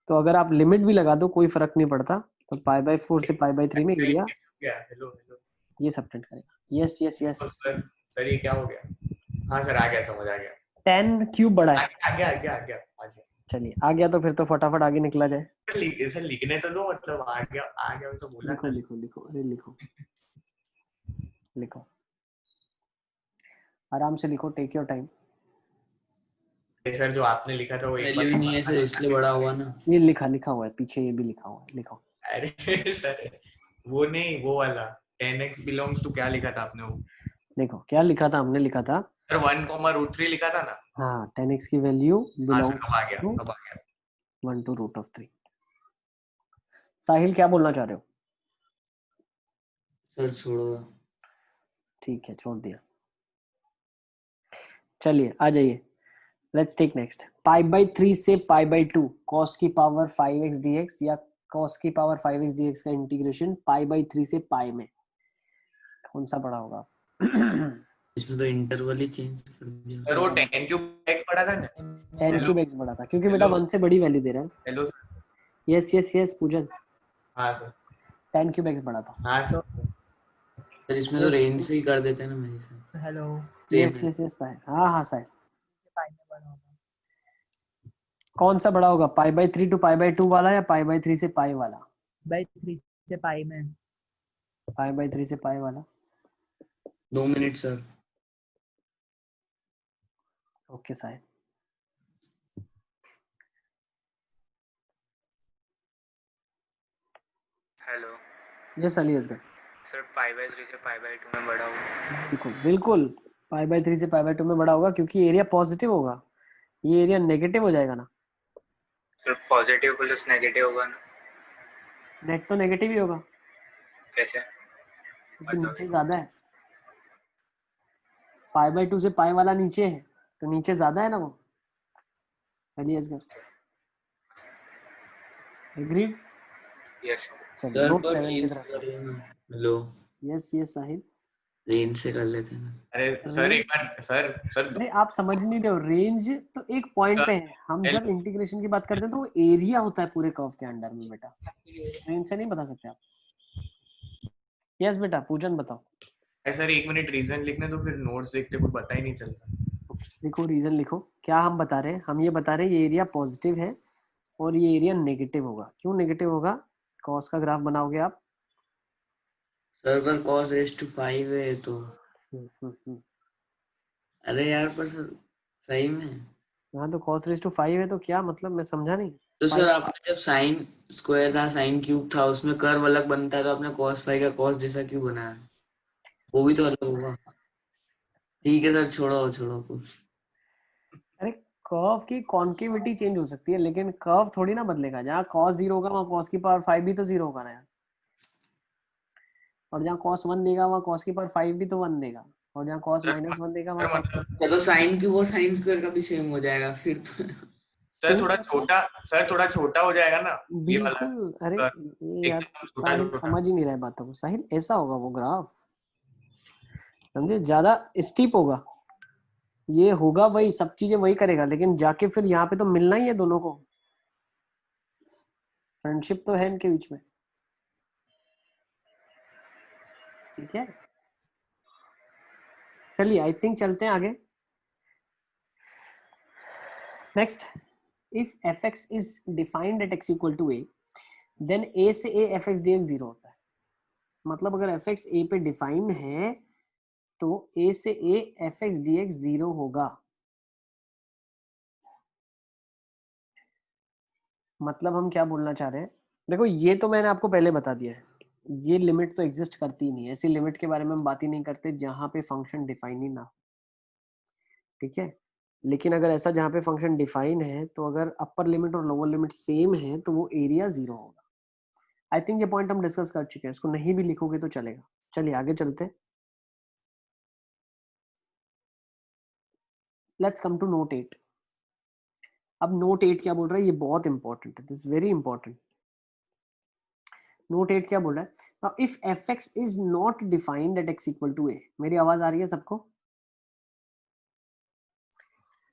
तो अगर आप लिमिट भी लगा दो कोई फर्क नहीं पड़ता। तो π/4 से π/3 में एरिया हेलो हेलो। ये सबटेंड करेगा। Yes yes yes. सर ये क्या हो गया? हाँ सर आ गया, समझ आ गया। tan क्यूब बड़ा है। आ गया आ गया आ गया आ गया। चलिए आ गया, तो फिर तो फटाफट आगे निकला जाए। सर लिखने तो दो, मतलब आ गया तो बोला लिखो ना। लिखो लिखो, अरे लिखो लिखो, आराम से लिखो, टेक योर टाइम। सर जो आपने लिखा था वो एक वैल्यू ही नहीं है सर, इसलिए बड़ा हुआ ना। ये लिखा हुआ है पीछे, ये भी लिखा हुआ है, लिखो। अरे सर वो नहीं, वो वाला 10x बिलोंग्स टू क्या लिखा था आपने वो? देखो क्या लिखा था, हमने लिखा था सर 1, √3 लिखा था ना? हाँ 10x की वैल्यू हाँ सर बिलोंग्स अब आ गया, टू अब आ गया। 1 to √3। साहिल क्या बोलना चाह रहे हो? सर छोड़ो। ठीक है, छोड़ दिया। चलिए आ जाइए, let's take next, pi by 3 से पाई बाई 2 cos की पावर 5x dx या cos की पावर 5x dx का इंटीग्रेशन पाई बाई 3 से पाई में, कौन सा बड़ा होगा? इसमें तो इंटरवल ही चेंज कर दिया। सर वो 10 क्यूब x पढ़ा था ना? 10 क्यूब x बड़ा था क्योंकि बेटा Hello. 1 से बड़ी वैल्यू दे रहा है। हेलो यस यस यस पूजन, हाँ सर 10 क्यूब x बड़ा था। हाँ सर सर इसमें तो Yes. रेंज से ही कर देते हैं ना मेरे हिसाब हेलो से। यस यस यस साहिल, हाँ हाँ साहिल, पाई में बड़ा होगा। कौन सा बड़ा होगा, pi by 3 to pi by 2 वाला या पाई बाई 3 से पाई वाला? बाई 3 से पाई में। पाई बाई 3 से पाई वाला। 2 minute sir. Okay Sahil. Hello yes Ali Asgar, sir, pi by 3 से पाई बाई 2 में बड़ा होगा। बिल्कुल बिल्कुल, पाई बाई 3 से पाई बाई 2 में बड़ा होगा क्योंकि एरिया पॉजिटिव होगा, ये एरिया नेगेटिव हो जाएगा ना। सर पॉजिटिव प्लस नेगेटिव होगा ना? नेट तो नेगेटिव ही होगा कैसे? क्योंकि नीचे ज्यादा है, पाई बाई 2 से पाई वाला नीचे है तो नीचे ज्यादा है ना वो। अली असगर एग्रीड? यस चलिए सर नोट पर 7 की रेंज तरफ। कर लेना। हेलो, यस यस साहिल। रेंज से कर लेते हैं ना। अरे सर एक बार सर अरे आप समझ नहीं रहे हो, रेंज तो एक पॉइंट सर पे है, हम जब इंटीग्रेशन की बात करते हैं तो वो एरिया होता है पूरे कर्व के अंडर में बेटा, रेंज से नहीं बता सकते आप। यस बेटा पूजन बताओ। सर 1 मिनट रीजन लिखने तो फिर नोट्स देखते कोई पता ही नहीं चलता। लिखो रीजन लिखो, क्या हम बता रहे हैं, हम ये बता रहे हैं ये एरिया पॉजिटिव है और ये एरिया नेगेटिव होगा। क्यों नेगेटिव होगा? कॉस का ग्राफ बनाओगे आप। सर पर cos रेज टू 5 है तो। अरे यार पर सर सही में। हाँ तो cos रेज टू 5 है तो क्या मतलब, मैं समझा नहीं। तो सर 5 आपने जब साइन स्क्वायर था, साइन क्यूब था, उसमें कर्व अलग बनता है, तो आपने cos 5 का cos जैसा क्यों बनाया? वो भी तो अलग होगा। ठीक है सर, छोड़ो छोड़ो कुछ। अरे कर्व की कॉन्केविटी चेंज हो सकती है लेकिन कर्व थोड़ी ना बदलेगा। जहाँ cos 0 होगा वहाँ cos की पावर 5 भी तो 0 होगा ना यार, और जहाँ cos 1 देगा वहाँ cos की पावर 5 भी तो 1 देगा, और जहाँ cos सर माइनस 1 देगा सर वहाँ cos मतलब तो साइन क्यूब और साइन स्क्वायर का भी सेम हो जाएगा फिर तो। सर थोड़ा छोटा हो जाएगा ना ये वाला बिल्कुल। अरे ये यार एकदम छोटा साहिल छोटा। समझ ही नहीं रहा है बातों को। साहिल ऐसा होगा वो ग्राफ, समझे, ज्यादा स्टीप होगा, ये होगा वही, सब चीजें वही करेगा, लेकिन जाके फिर यहाँ पे तो मिलना ही है दोनों को, फ्रेंडशिप तो है इनके बीच में। ठीक है चलिए आई थिंक चलते हैं आगे। Next, if fx is defined at x equal to a then a से a fx dx 0 होता है। मतलब अगर fx a पे डिफाइन है तो a से a fx dx 0 होगा। मतलब हम क्या बोलना चाह रहे हैं, देखो ये तो मैंने आपको पहले बता दिया है, ये लिमिट तो एग्जिस्ट करती ही नहीं है, ऐसी लिमिट के बारे में हम बात ही नहीं करते जहां पे फंक्शन डिफाइन ही ना हो। ठीक है, लेकिन अगर ऐसा जहां पे फंक्शन डिफाइन है तो अगर अपर लिमिट और लोअर लिमिट सेम है तो वो एरिया 0 होगा। आई थिंक ये पॉइंट हम डिस्कस कर चुके हैं, इसको नहीं भी लिखोगे तो चलेगा। चलिए आगे चलते हैं। Let's come to note 8। अब नोट 8 क्या बोल रहा है, ये बहुत इंपॉर्टेंट है, दिस वेरी इंपॉर्टेंट। नोट 8 क्या बोल रहा है, now if fx is not defined at x equal to a। मेरी आवाज आ रही है सबको?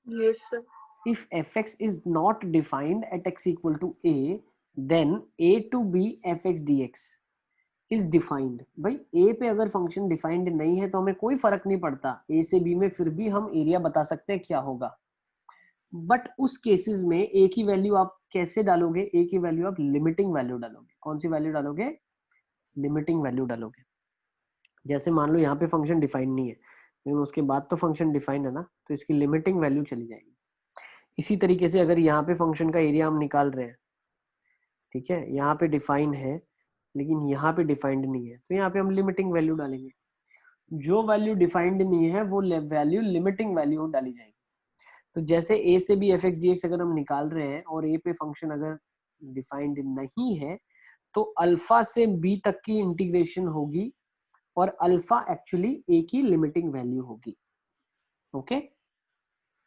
Yes sir. if fx is not defined at x equal to a then a to b fx dx is defined। भाई a पे अगर function defined नहीं है तो हमें कोई फर्क नहीं पड़ता, a से b में फिर भी हम एरिया बता सकते हैं क्या होगा। बट उस केसेस में a की वैल्यू आप कैसे डालोगे, a की वैल्यू आप लिमिटिंग वैल्यू डालोगे। कौन सी वैल्यू डालोगे? लिमिटिंग वैल्यू डालोगे। जैसे मान लो यहाँ पे फंक्शन डिफाइन नहीं है लेकिन उसके बाद तो फंक्शन डिफाइन है ना, तो इसकी लिमिटिंग वैल्यू चली जाएगी। इसी तरीके से अगर यहाँ पे फंक्शन का एरिया हम निकाल रहे हैं, ठीक है, यहाँ पे डिफाइन है लेकिन यहाँ पे डिफाइंड नहीं है, तो यहाँ पे हम लिमिटिंग वैल्यू डालेंगे। जो वैल्यू डिफाइंड नहीं है वो वैल्यू लिमिटिंग वैल्यू डाली जाएगी। तो जैसे a से b fx dx अगर हम निकाल रहे हैं और a पे फंक्शन अगर डिफाइंड नहीं है तो अल्फा से b तक की इंटीग्रेशन होगी और अल्फा एक्चुअली a की लिमिटिंग वैल्यू होगी। ओके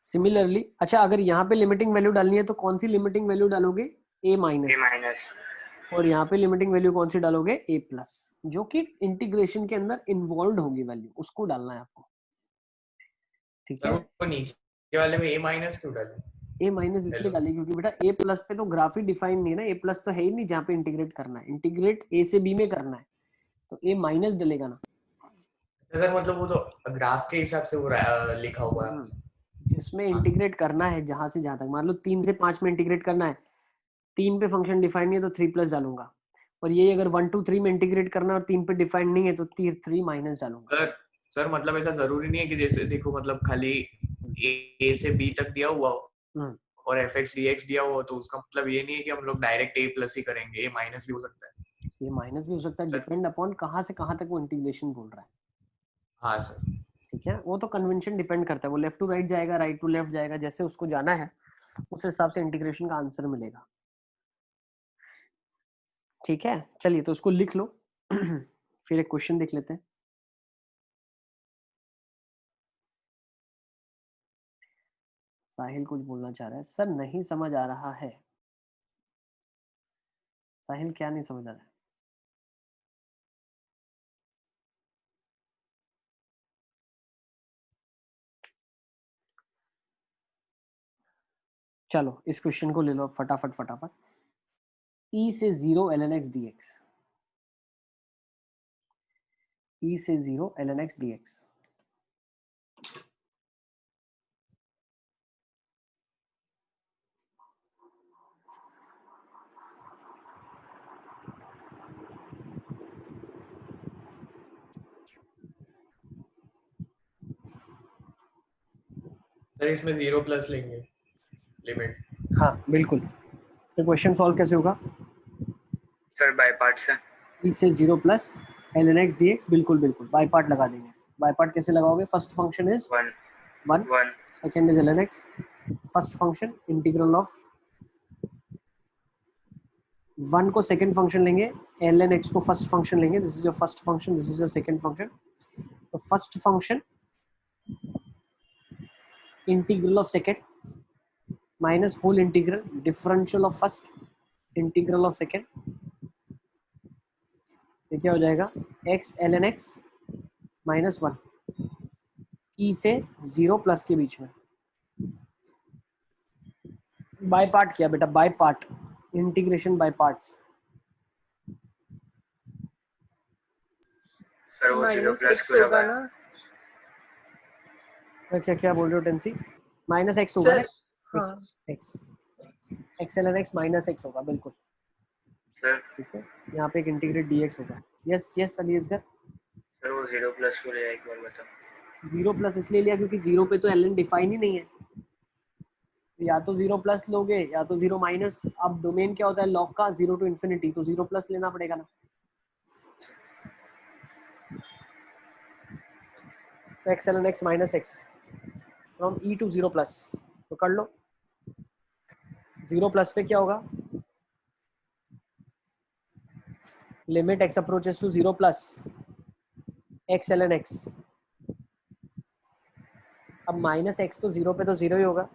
सिमिलरली अच्छा अगर यहाँ पे लिमिटिंग वैल्यू डालनी है तो कौन सी लिमिटिंग वैल्यू डालोगे? a ए माइनस, माइनस और यहाँ पे लिमिटिंग वैल्यू कौन सी डालोगे? a प्लस, जो कि इंटीग्रेशन के अंदर इन्वॉल्व होगी वैल्यू, उसको डालना है आपको। ठीक सर है, वो नीचे वाले में a माइनस क्यों डाले? a माइनस इसलिए Hello. डाली क्योंकि बेटा a प्लस पे तो ग्राफ ही डिफाइन नहीं है ना, a प्लस तो है ही नहीं जहाँ पे इंटीग्रेट करना है, इंटीग्रेट a से b में करना है, तो a माइनस डलेगा ना। सर मतलब वो तो ग्राफ के हिसाब से वो लिखा हुआ है। इसमें इंटीग्रेट करना है जहां से जहां तक, मान लो 3 से 5 में इंटीग्रेट करना है, 3 पे फंक्शन डिफाइंड नहीं है तो 3 प्लस डालूंगा, और ये अगर 1 to 3 में इंटीग्रेट करना है और 3 पे डिफाइंड नहीं है तो 3 माइनस डालूंगा। सर मतलब ऐसा जरूरी नहीं है कि जैसे देखो मतलब खाली a से b तक दिया हुआ हो और fx dx दिया हुआ हो तो उसका मतलब ये नहीं है कि हम लोग डायरेक्ट a प्लस ही करेंगे, a माइनस भी हो सकता है। ये माइनस भी हो सकता है, सर डिपेंड अपॉन कहाँ से कहाँ तक वो इंटीग्रेशन बोल रहा है। हाँ सर, ठीक है, वो तो कन्वेंशन डिपेंड करता है, वो लेफ्ट टू राइट जाएगा, राइट टू लेफ्ट जाएगा, जैसे उसको जाना है उस हिसाब से इंटीग्रेशन का आंसर मिलेगा। ठीक है, चलिए तो उसको लिख लो फिर एक क्वेश्चन देख लेते हैं। साहिल कुछ बोलना चाह रहा है, सर नहीं समझ आ रहा है। साहिल क्या नहीं समझ आ रहा है? चलो इस क्वेश्चन को ले लो फटाफट फटाफट। e से 0 ln x dx, e से 0 ln x dx। सर इसमें 0 प्लस लेंगे लिमिट। हाँ बिल्कुल, तो क्वेश्चन सॉल्व कैसे होगा? सर बाय पार्ट से e से 0 प्लस ln x dx, बिल्कुल बिल्कुल बाय पार्ट लगा देंगे। बाय पार्ट कैसे लगाओगे? First function is 1 1, 1 second is ln x, first function integral of 1 को सेकंड फंक्शन लेंगे, ln x को फर्स्ट फंक्शन लेंगे, this is your first function, this is your second function. तो first function integral of second minus whole integral differential of first integral of second, ये क्या हो जाएगा? x ln x minus 1, e से 0 plus के बीच में। By part किया बेटा, by part, integration by parts. Sir वो 0 माइनस प्लस एक्स क्यों होगा लगाया? ना क्या क्या बोल रहे हो टेंसी? माइनस एक्स होगा ना, सर? हाँ x x ln x minus x होगा, बिल्कुल सर ठीक है। यहाँ पे एक इंटीग्रेट dx होगा। Yes yes Ali Asgar, sir वो 0 प्लस क्यों लिया एक बार बताओ। 0 प्लस इसलिए लिया क्योंकि 0 पे तो ln डिफाइन ही नहीं है, या तो 0 प्लस लोगे या तो 0 माइनस। अब डोमेन क्या होता है लॉग का? 0 टू इन्फिनिटी, तो 0 प्लस लेना पड़ेगा ना। तो x ln x minus x from e to 0 plus, तो कर लो। 0 प्लस पे क्या होगा? Limit x approaches to 0 plus x ln x। अब माइनस एक्स तो 0 पे तो 0 ही होगा,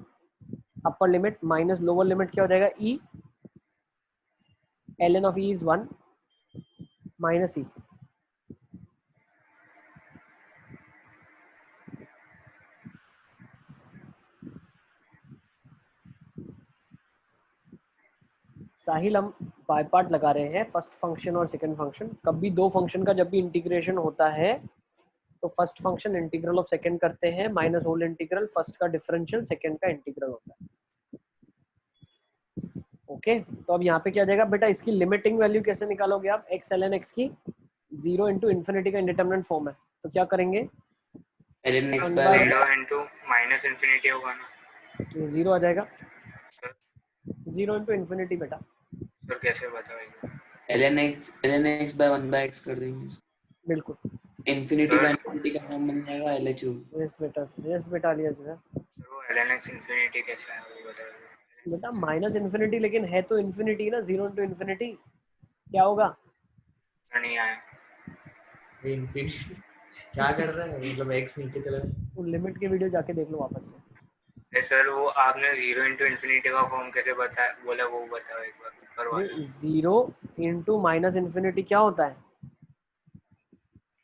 upper limit minus lower limit क्या हो जाएगा? e ln of e is 1 minus e। Sahil हम बाय पार्ट लगा रहे हैं फर्स्ट फंक्शन और सेकंड फंक्शन। कभी दो फंक्शन का जब भी इंटीग्रेशन होता है तो first function integral of second करते हैं माइनस होल इंटीग्रल, फर्स्ट का डिफरेंशियल सेकंड का इंटीग्रल होता है। ओके तो अब यहाँ पे क्या आ जाएगा बेटा? इसकी लिमिटिंग वैल्यू कैसे निकालोगे आप? x ln x की 0 इंटू इन्फिनिटी का इंडिटरमिनेंट फॉर्म है, तो क्या करेंगे? ln x one by by 0 into minus infinity होगा ना 0 आ जाएगा, सर? 0 इंटू इन्फिनिटी बेटा। सर कैसे बताओगे? ln x by 1 by x कर देंगे, बिल्कुल इन्फिनिटी सर का इन्फिनिटी का फॉर्म बन जाएगा LHO। यस बेटा लिया सर। सर वो ln x इन्फिनिटी कैसे है वो बताओगे? बेटा माइनस इन्फिनिटी, लेकिन है तो इन्फिनिटी ना, 0 इंटू इन्फिनिटी क्या होगा? सर नहीं आया। ये इन्फिनिटी क्या कर रहा है? मतलब x नीचे चला गया। वो लिमिट के वीडियो जाके देख लो वापस से। सर वो आपने 0 इंटू इन्फिनिटी का फॉर्म कैसे बोला वो बताओ एक बार ऊपर वाला। 0 इंटू माइनस इन्फिनिटी क्या होता है?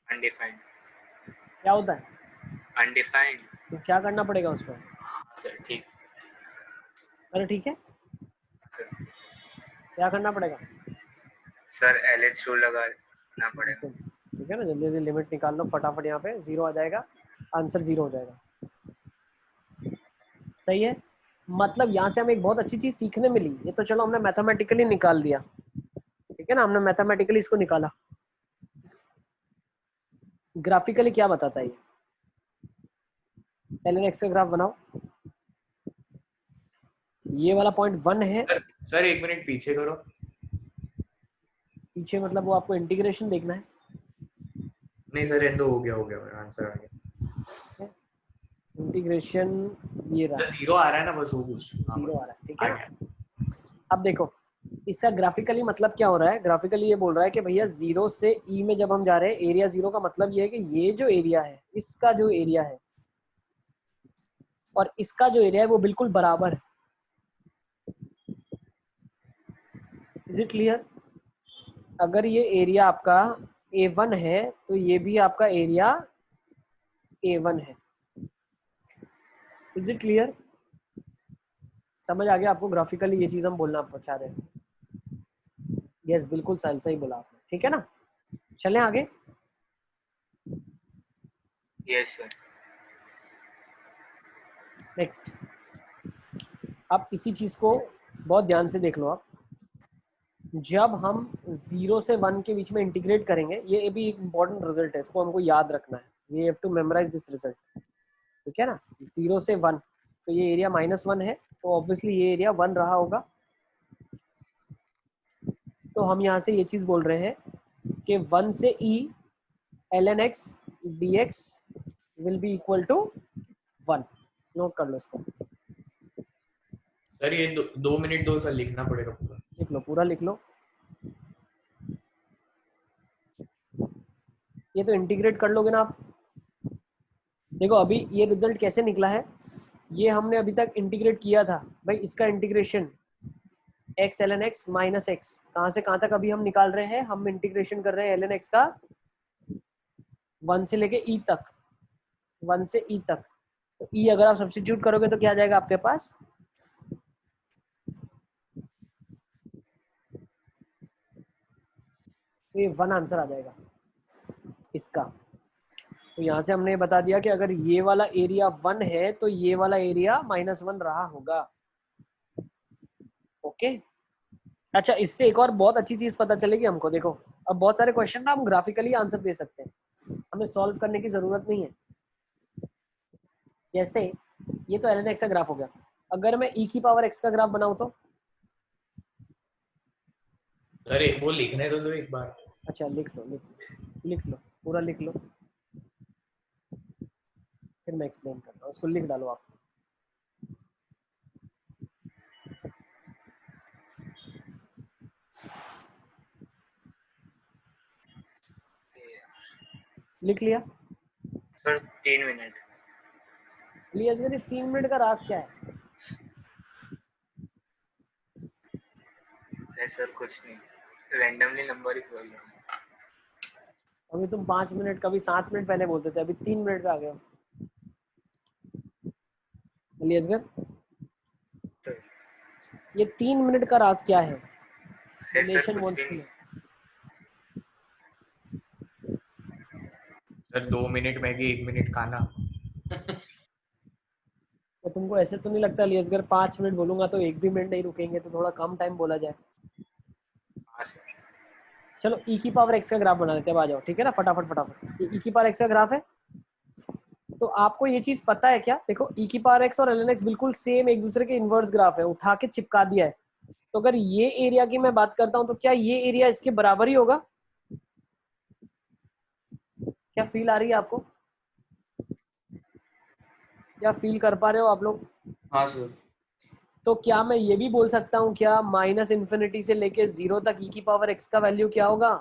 अनडिफाइंड। क्या होता है? अनडिफाइंड। तो क्या करना पड़ेगा उसको? सर ठीक। सर ठीक है, सर क्या करना पड़ेगा? सर LH रूल लगाना पड़ेगा। ठीक है ना, जल्दी जल्दी लिमिट निकाल लो फटाफट, यहाँ पे 0 आ जाएगा, आंसर 0 हो जाएगा। सही है, मतलब यहाँ से हमें एक बहुत अच्छी चीज सीखने मिली। ये तो चलो हमने मैथमेटिकली निकाल दिया, ठीक है ना, हमने मैथमेटिकली इसको निकाला। ग्राफिकली क्या बताता है ये? ln x का ग्राफ बनाओ। ये वाला पॉइंट 1 है। सर 1 मिनट पीछे करो। पीछे मतलब वो आपको इंटीग्रेशन देखना है? नहीं सर एंड हो गया मेरा आंसर आ गया। इंटीग्रेशन ये रहा, 0 आ रहा है ना, बस वो कुछ 0 आ रहा है, ठीक है ना। अब देखो इसका ग्राफिकली मतलब क्या हो रहा है? ग्राफिकली ये बोल रहा है कि भैया 0 से ई में जब हम जा रहे हैं, एरिया 0 का मतलब ये है कि ये जो एरिया है, इसका जो एरिया है और इसका जो एरिया है वो बिल्कुल बराबर है। Is it clear? अगर ये एरिया आपका A1 है तो ये भी आपका एरिया A1 है। Is it clear? समझ आ गया आपको? ग्राफिकली ये चीज हम बोलना चाह रहे हैं। यस बिल्कुल सही बोला आपने, ठीक है ना। चलें आगे। Yes sir. नेक्स्ट, अब इसी चीज को बहुत ध्यान से देख लो आप। जब हम 0 से 1 के बीच में इंटीग्रेट करेंगे, ये भी एक इंपॉर्टेंट रिजल्ट है, इसको हमको याद रखना है। We have to memorise this result, ठीक है ना। 0 से 1 तो ये एरिया -1 है, तो ऑब्वियसली ये एरिया 1 रहा होगा। तो हम यहाँ से ये चीज बोल रहे हैं कि 1 से e ln x dx will be equal to 1। Note कर लो इसको। सर ये 2 मिनट 2 सर लिखना पड़ेगा पूरा। लिख लो, पूरा लिख लो। ये तो इंटीग्रेट कर लोगे ना आप। देखो अभी ये रिजल्ट कैसे निकला है, ये हमने अभी तक इंटीग्रेट किया था भाई। इसका integration x ln x minus x, कहाँ से कहाँ तक अभी हम निकाल रहे हैं? हम इंटीग्रेशन कर रहे हैं ln x का 1 से लेके e तक, 1 से e तक। तो e अगर आप सब्स्टिट्यूट करोगे तो क्या आ जाएगा आपके पास? तो ये 1 आंसर आ जाएगा इसका। तो यहाँ से हमने बता दिया कि अगर ये वाला एरिया 1 है तो ये वाला एरिया -1 रहा होगा। ओके, अच्छा इससे एक और बहुत अच्छी चीज पता चलेगी हमको। देखो अब बहुत सारे क्वेश्चन ना हम ग्राफिकली आंसर दे सकते हैं, हमें सॉल्व करने की जरूरत नहीं है। जैसे ये तो ln x का ग्राफ हो गया, अगर मैं e की पावर x का ग्राफ बनाऊं तो? अरे वो लिखने तो दो एक बार। अच्छा लिख लो पूरा लिख लो, फिर मैं एक्सप्लेन करता हूँ। उसको लिख डालो आप। लिख लिया? Sir 3 minute. लिया सर, 3 मिनट का राज क्या है? सर कुछ नहीं, रैंडमली नंबर ही बोल रहा हूँ। अभी तुम 5 मिनट, कभी 7 मिनट पहले बोलते थे, अभी 3 मिनट पे आ गए हो। लियसगर, ये 3 मिनट का राज क्या है? सर नेशन कुछ वांट्स भी टू नहीं। No. Sir 2 minute Maggi 1 minute खाना। तो तुमको ऐसे तो नहीं लगता लियसगर 5 मिनट बोलूंगा तो 1 भी मिनट नहीं रुकेंगे, तो थोड़ा कम टाइम बोला जाए? हाँ सर। चलो e की पावर x का ग्राफ बना लेते हैं, आ जाओ, ठीक है ना। फटाफट ये e की पावर x का ग्राफ है। तो आपको ये चीज पता है क्या? देखो e की पावर x और ln x बिल्कुल सेम एक दूसरे के इनवर्स ग्राफ है, उठा के चिपका दिया है। तो अगर ये एरिया की मैं बात करता हूं तो क्या ये एरिया इसके बराबर ही होगा? क्या फील आ रही है आपको? क्या फील कर पा रहे हो आप लोग? हाँ सर। तो क्या मैं ये भी बोल सकता हूँ क्या माइनस इन्फिनिटी से लेके 0 तक e की पावर x का वैल्यू क्या होगा?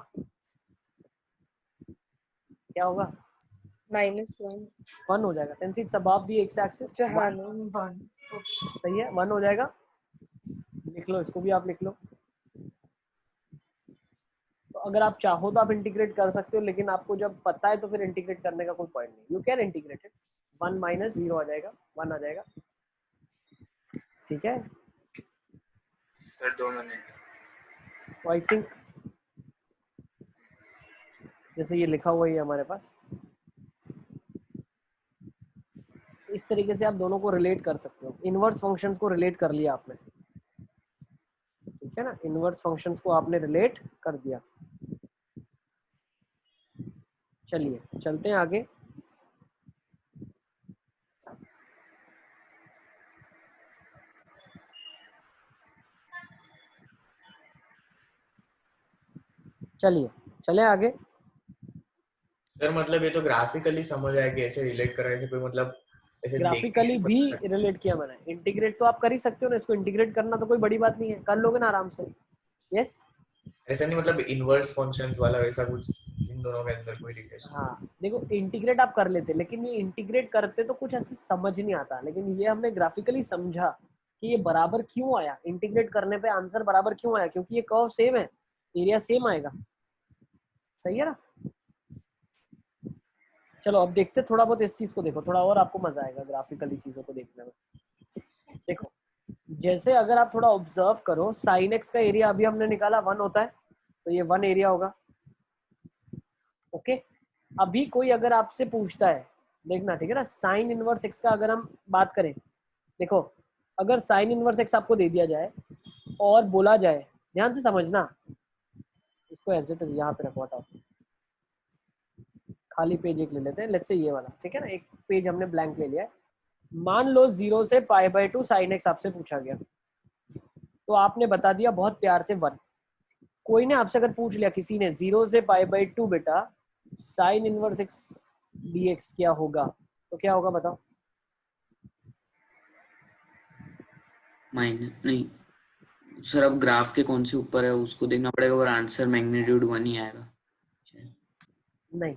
क्या होगा? -1 1 हो जाएगा, since it's above the x axis। हाँ 1 सही है, 1 हो जाएगा। लिख लो, इसको भी आप लिख लो। तो अगर आप चाहो तो आप इंटीग्रेट कर सकते हो, लेकिन आपको जब पता है तो फिर इंटीग्रेट करने का कोई पॉइंट नहीं। You can integrate it, 1 minus 0 आ जाएगा, 1 आ जाएगा। ठीक है सर 2 मिनट। तो आई थिंक जैसे ये लिखा हुआ ही है हमारे पास, इस तरीके से आप दोनों को रिलेट कर सकते हो। इनवर्स फंक्शंस को रिलेट कर लिया आपने, ठीक है ना, इनवर्स फंक्शंस को आपने रिलेट कर दिया। चलिए चलते हैं आगे। चलिए चले आगे। सर मतलब ये तो ग्राफिकली समझ आया कि ऐसे रिलेट करा, ऐसे कोई मतलब ऐसे देख के ग्राफिकली नहीं भी बता सकते। रिलेट किया मैंने। इंटीग्रेट तो आप कर ही सकते हो ना, इसको इंटीग्रेट करना तो कोई बड़ी बात नहीं है, कर लोगे ना आराम से। यस ऐसा नहीं मतलब इनवर्स फंक्शंस वाला वैसा कुछ इन दोनों के अंदर कोई रिलेशन। हाँ देखो, इंटीग्रेट आप कर लेते, लेकिन ये इंटीग्रेट करते तो कुछ ऐसे समझ नहीं आता, लेकिन ये हमने ग्राफिकली समझा कि ये बराबर क्यों आया। इंटीग्रेट करने पे आंसर बराबर क्यों आया, क्योंकि ये कर्व सेम है, एरिया सेम आएगा। सही है ना। चलो अब देखते थोड़ा बहुत इस चीज को, देखो थोड़ा और आपको मजा आएगा ग्राफिकली चीजों को देखने में। देखो जैसे अगर आप थोड़ा ऑब्जर्व करो, साइन एक्स का एरिया अभी हमने निकाला 1 होता है, तो ये 1 एरिया होगा। ओके, अभी कोई अगर आपसे पूछता है, देखना ठीक है ना, साइन इनवर्स एक्स का अगर हम बात करें, देखो अगर साइन इनवर्स एक्स आपको दे दिया जाए और बोला जाए, ध्यान से समझना, इसको एज इट इज यहाँ पे रखवा था, खाली पेज एक ले लेते हैं, लेट्स से ये वाला, ठीक है ना, एक पेज हमने ब्लैंक ले लिया है। मान लो 0 से π/2 साइन एक्स आपसे पूछा गया, तो आपने बता दिया बहुत प्यार से 1। कोई ने आपसे अगर पूछ लिया, किसी ने 0 से π/2 बेटा साइन इनवर्स एक्स dx क्या होगा, तो क्या होगा बताओ। माइनस नहीं सर, अब ग्राफ के कौन से ऊपर है उसको देखना पड़ेगा, और आंसर मैग्नीट्यूड 1 ही आएगा। नहीं,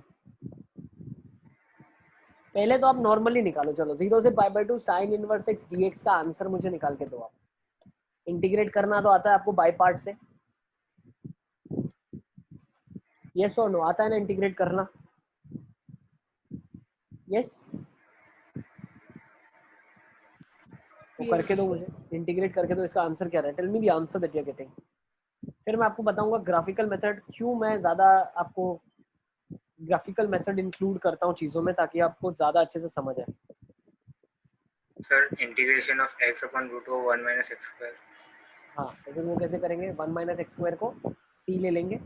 पहले तो आप नॉर्मली निकालो। चलो 0 से π/2 साइन इनवर्स एक्स dx का आंसर मुझे निकाल के दो आप। इंटीग्रेट करना तो आता है आपको बाय पार्ट से, यस और नो, आता है ना इंटीग्रेट करना। यस वो करके दो मुझे, इंटीग्रेट करके दो। इसका आंसर क्या है, tell me the answer that you are getting. फिर मैं आपको बताऊंगा ग्राफिकल मेथड क्यों मैं ज्यादा आपको ग्राफिकल मेथड इंक्लूड करता हूँ चीजों में, ताकि आपको ज्यादा अच्छे से समझ आए। Sir integration of x upon root over 1 minus x square. हाँ तो फिर वो कैसे करेंगे, 1 माइनस एक्स स्क्वायर को t ले लेंगे,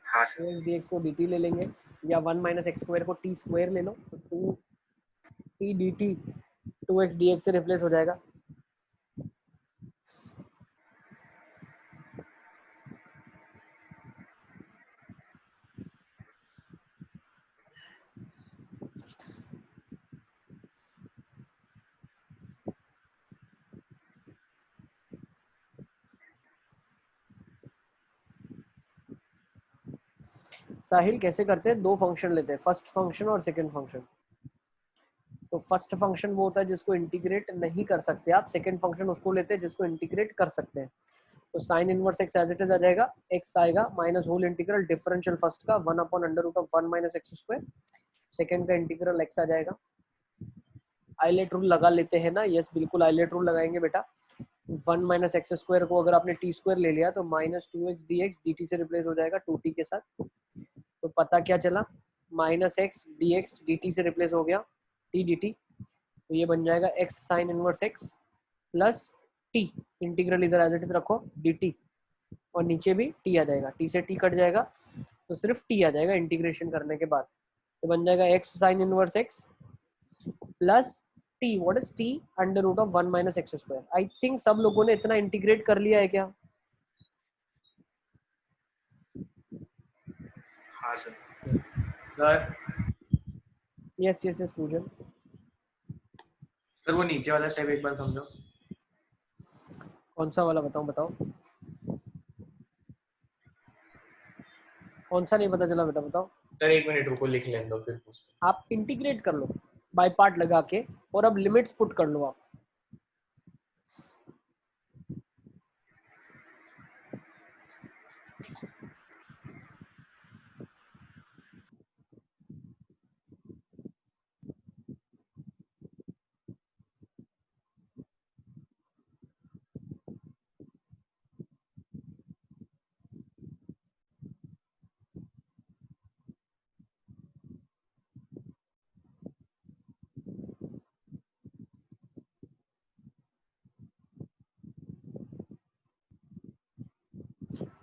हाँ सर। dx को dt ले लेंगे, या 1 माइनस एक्स स्क्वायर को t स्क्वायर ले लो, तो 2t dt 2x dx से रिप्लेस हो जाएगा। साहिल कैसे करते हैं, दो फंक्शन लेते हैं, फर्स्ट फंक्शन और सेकंड फंक्शन। तो फर्स्ट फंक्शन वो होता है जिसको इंटीग्रेट नहीं कर सकते आप, सेकंड फंक्शन उसको लेते हैं जिसको इंटीग्रेट कर सकते हैं। तो sine inverse X as it is आ जाएगा, एक्स आएगा minus whole integral differential first का 1 upon under root of 1 minus x square, second का इंटीग्रल एक्स आ जाएगा। आइलेट रूल लगा लेते हैं ना, यस बिल्कुल आइलेट रूल लगाएंगे बेटा। 1 माइनस एक्स स्क्वायर को अगर आपने टी स्क्वायर ले लिया तो माइनस 2x dx dt से रिप्लेस हो जाएगा 2t के साथ। तो पता क्या चला, minus x D x D T से रिप्लेस हो गया टी डी टी, तो ये बन जाएगा x sine inverse x plus T, integral इधर एज इट इज रखो डी टी, और नीचे भी टी आ जाएगा, टी से टी कट जाएगा तो सिर्फ टी आ जाएगा इंटीग्रेशन करने के बाद। तो बन जाएगा x sine inverse x plus t, what is t, under root of 1 minus x square. I think सब लोगों ने इतना इंटीग्रेट कर लिया है क्या। हाँ sir. Sir yes yes yes पूजन। सर वो नीचे वाला स्टेप एक बार समझो। कौन सा वाला बताऊं, बताओ कौन सा नहीं पता चला बेटा, बताओ। सर 1 मिनट रुको, लिख लेने दो फिर पूछते आप इंटीग्रेट कर लो, बाय पार्ट लगा के, और अब लिमिट्स पुट कर लो आप।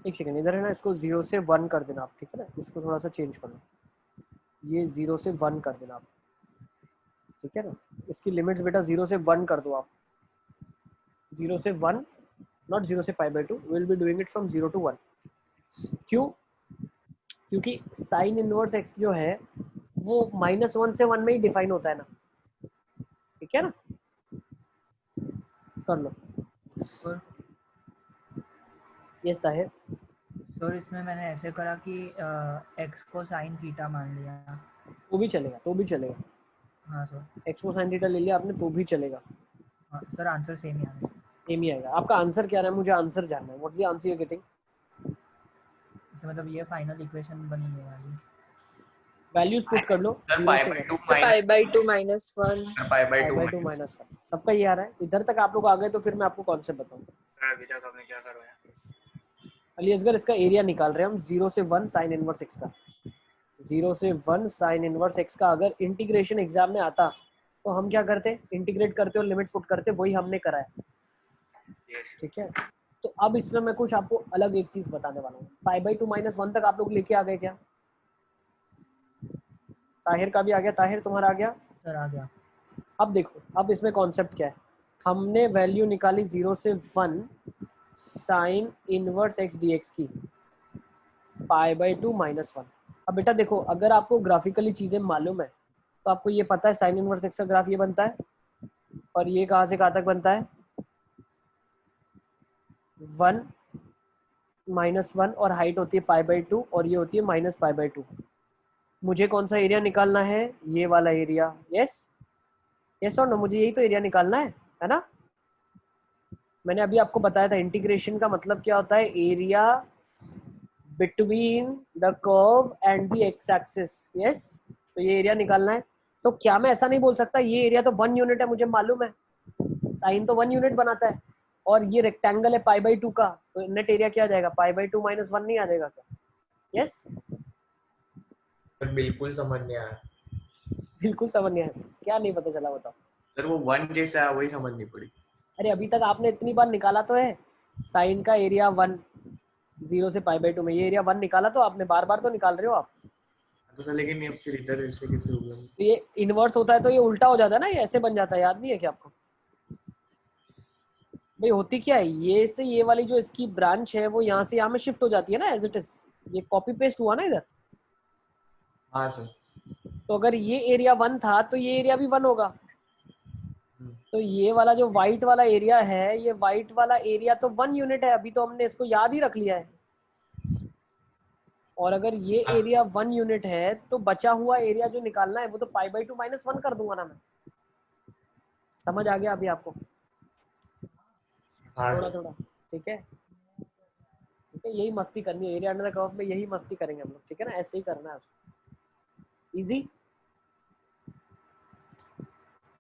एक सेकंड, इधर है ना, इसको 0 से 1 कर देना आप, ठीक है ना, इसको थोड़ा सा चेंज कर लो, ये 0 से 1 कर देना आप, ठीक है ना। इसकी लिमिट्स बेटा 0 से 1 कर दो आप, 0 से 1, नॉट 0 से π/2, will be doing it from 0 to 1। क्यों? क्योंकि साइन इनवर्स x जो है वो -1 से 1 में ही डिफाइन होता है ना, ठीक है ना, कर लो। और ये साहिर, सर इसमें मैंने ऐसे करा कि x को साइन थीटा मान लिया। तो भी चलेगा, तो भी चलेगा। हाँ सर। x को sin थीटा ले लिया आपने, तो भी चलेगा, हाँ सर, आंसर सेम ही आना है। सेम ही आएगा। आपका आंसर क्या रहा है? मुझे आंसर जानना है। What's the answer you are getting? इससे मतलब ये फाइनल इक्वेशन बनी है वाली। वैल्यूज पुट कर लो, सर 0 से 1, π/2 -1 π/2 -1। सबका ये आ रहा है। इधर तक आप लोग आ गए तो फिर मैं आपको कॉन्सेप्ट बताऊँ। अभी तक हमने क्या करवाया? अली असगर, इसका एरिया निकाल रहे हैं हम 0 से 1 साइन इनवर्स x का। 0 से 1 साइन इनवर्स x का अगर इंटीग्रेशन एग्जाम में आता तो हम क्या करते? इंटीग्रेट करते और लिमिट पुट करते, वही हमने करा है, यस ठीक है। तो अब इसमें मैं कुछ आपको अलग एक चीज बताने वाला हूँ। π/2 -1 तक आप लोग लेके आ गए क्या? ताहिर का भी आ गया? ताहिर तुम्हारा आ गया? सर आ गया। अब देखो, अब इसमें कॉन्सेप्ट क्या है। हमने वैल्यू निकाली 0 से 1 साइन इनवर्स x dx की, π/2 -1। अब बेटा देखो, अगर आपको ग्राफिकली चीजें मालूम है तो आपको ये पता है साइन इनवर्स x का ग्राफ ये बनता है, और ये कहाँ से कहाँ तक बनता है? 1 -1, और हाइट होती है π/2, और ये होती है -π/2। मुझे कौन सा एरिया निकालना है? ये वाला एरिया। यस यस और नो, मुझे यही तो एरिया निकालना है ना। मैंने अभी आपको बताया था इंटीग्रेशन का मतलब क्या होता है, area between the curve and the x axis. Yes, तो ये एरिया निकालना है। तो क्या मैं ऐसा नहीं बोल सकता ये एरिया तो 1 यूनिट है, मुझे मालूम है साइन तो 1 यूनिट बनाता है, और ये रेक्टेंगल है π/2 का, तो नेट एरिया क्या आ जाएगा? π/2 -1 नहीं आ जाएगा क्या? यस, बिल्कुल समझ नहीं आया बिल्कुल समझ नहीं आया। क्या नहीं पता चला बताओ? सर, वो 1 कैसा है वही समझ नहीं पड़ी। अरे अभी तक आपने इतनी बार निकाला तो है साइन का एरिया 1, 0 से π/2 में ये एरिया 1 निकाला, तो आपने बार बार तो निकाल रहे हो आप। तो सर लेकिन ये फिर इधर ऐसे कैसे हो गया? तो ये इनवर्स होता है तो ये उल्टा हो जाता है ना, ये ऐसे बन जाता है, याद नहीं है क्या आपको? भाई होती क्या है, ये से ये वाली जो इसकी ब्रांच है वो यहाँ से यहाँ में शिफ्ट हो जाती है ना, एज इट इज। ये कॉपी पेस्ट हुआ ना इधर। हाँ सर। तो अगर ये एरिया 1 था तो ये एरिया भी 1 होगा। तो ये वाला जो व्हाइट वाला एरिया है, ये व्हाइट वाला एरिया तो 1 यूनिट है, अभी तो हमने इसको याद ही रख लिया है। और अगर ये एरिया 1 यूनिट है तो बचा हुआ एरिया जो निकालना है वो तो π/2 -1 कर दूंगा ना मैं। समझ आ गया अभी आपको? हाँ थोड़ा सर। थोड़ा, ठीक है, ठीक है। यही मस्ती करनी है एरिया अंडर द कर्व में, यही मस्ती करेंगे हम लोग, ठीक है ना, ऐसे ही करना है। इजी?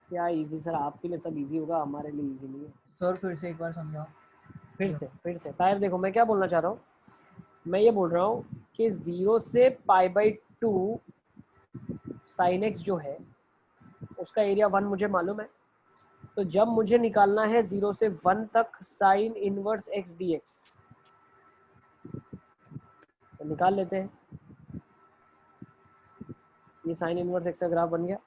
क्या इजी सर? आपके लिए सब इजी होगा, हमारे लिए इजी नहीं है। सर फिर से एक बार समझाओ। फिर से ताहिर, देखो मैं क्या बोलना चाह रहा हूँ। मैं ये बोल रहा हूँ कि 0 से π/2 साइन एक्स जो है उसका एरिया 1 मुझे मालूम है। तो जब मुझे निकालना है 0 से 1 तक साइन इनवर्स x dx, तो निकाल लेते हैं। ये साइन इनवर्स x का ग्राफ बन गया।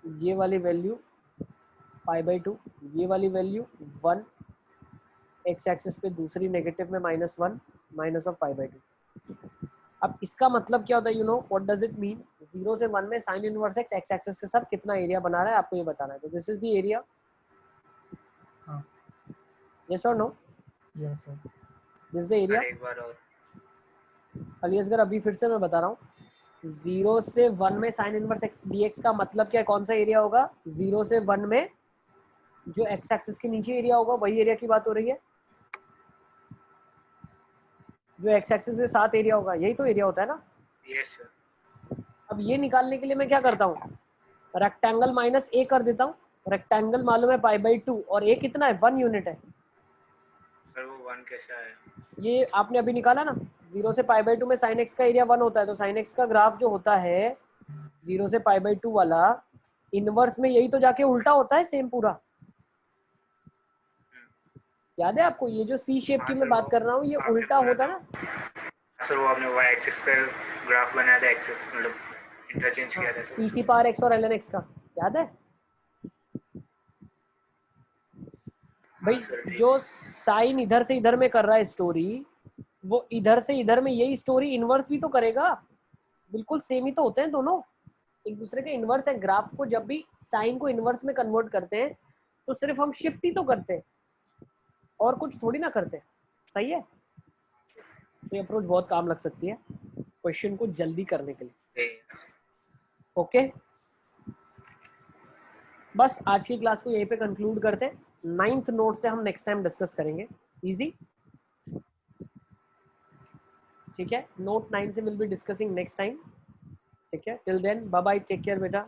ये वाली वैल्यू π/2, ये वाली वैल्यू 1, एक्स एक्सिस पे दूसरी नेगेटिव में -1 माइनस ऑफ π/2। अब इसका मतलब क्या होता है? You know what does it mean? 0 से 1 में sine inverse x x axis के साथ कितना एरिया बना रहा है आपको ये बताना है। तो दिस इज द एरिया। हाँ। यस और no? Yes sir. This the area. एक बार और अली असगर, अभी फिर से मैं बता रहा हूँ, 0 से 1 में साइन इनवर्स x dx का मतलब क्या है, कौन सा एरिया होगा? 0 से 1 में जो x एक्सिस के नीचे एरिया होगा वही एरिया की बात हो रही है, जो x एक्सिस के साथ एरिया होगा, यही तो एरिया होता है ना। Yes sir. अब ये निकालने के लिए मैं क्या करता हूँ, रेक्टेंगल माइनस a कर देता हूँ। रेक्टेंगल मालूम है π/2 और a कितना है, 1 यूनिट है। सर वो 1 कैसा है? ये आपने अभी निकाला ना, 0 से π/2 में sin x का एरिया 1 होता है, तो sin x का ग्राफ जो होता है 0 से π/2 वाला, इनवर्स में यही तो जाके उल्टा होता है सेम पूरा। याद है आपको, ये जो सी शेप की हाँ मैं सर, बात वो कर रहा हूँ, ये आपने उल्टा बोला होता था। ना। सर वो आपने y एक्सिस का ग्राफ बनाया था, एक्सिस मतलब इंटरचेंज किया था सर। e की पावर x और ln x का, याद है भाई? हाँ सर, ठीक जो है। साइन इधर से इधर में कर रहा है स्टोरी, वो इधर से इधर में यही स्टोरी इनवर्स भी तो करेगा। बिल्कुल सेम ही तो होते हैं दोनों, एक दूसरे के इनवर्स है। ग्राफ को जब भी साइन को इनवर्स में कन्वर्ट करते हैं तो सिर्फ हम शिफ्ट ही तो करते हैं और कुछ थोड़ी ना करते। सही है, ये अप्रोच बहुत काम लग सकती है क्वेश्चन को जल्दी करने के लिए। ओके, बस आज की क्लास को यहीं पे कंक्लूड करते हैं। 9th नोट से हम नेक्स्ट टाइम डिस्कस करेंगे। इजी, ठीक है। नोट 9 से will be discussing next time. ठीक है, till then bye bye, take care बेटा।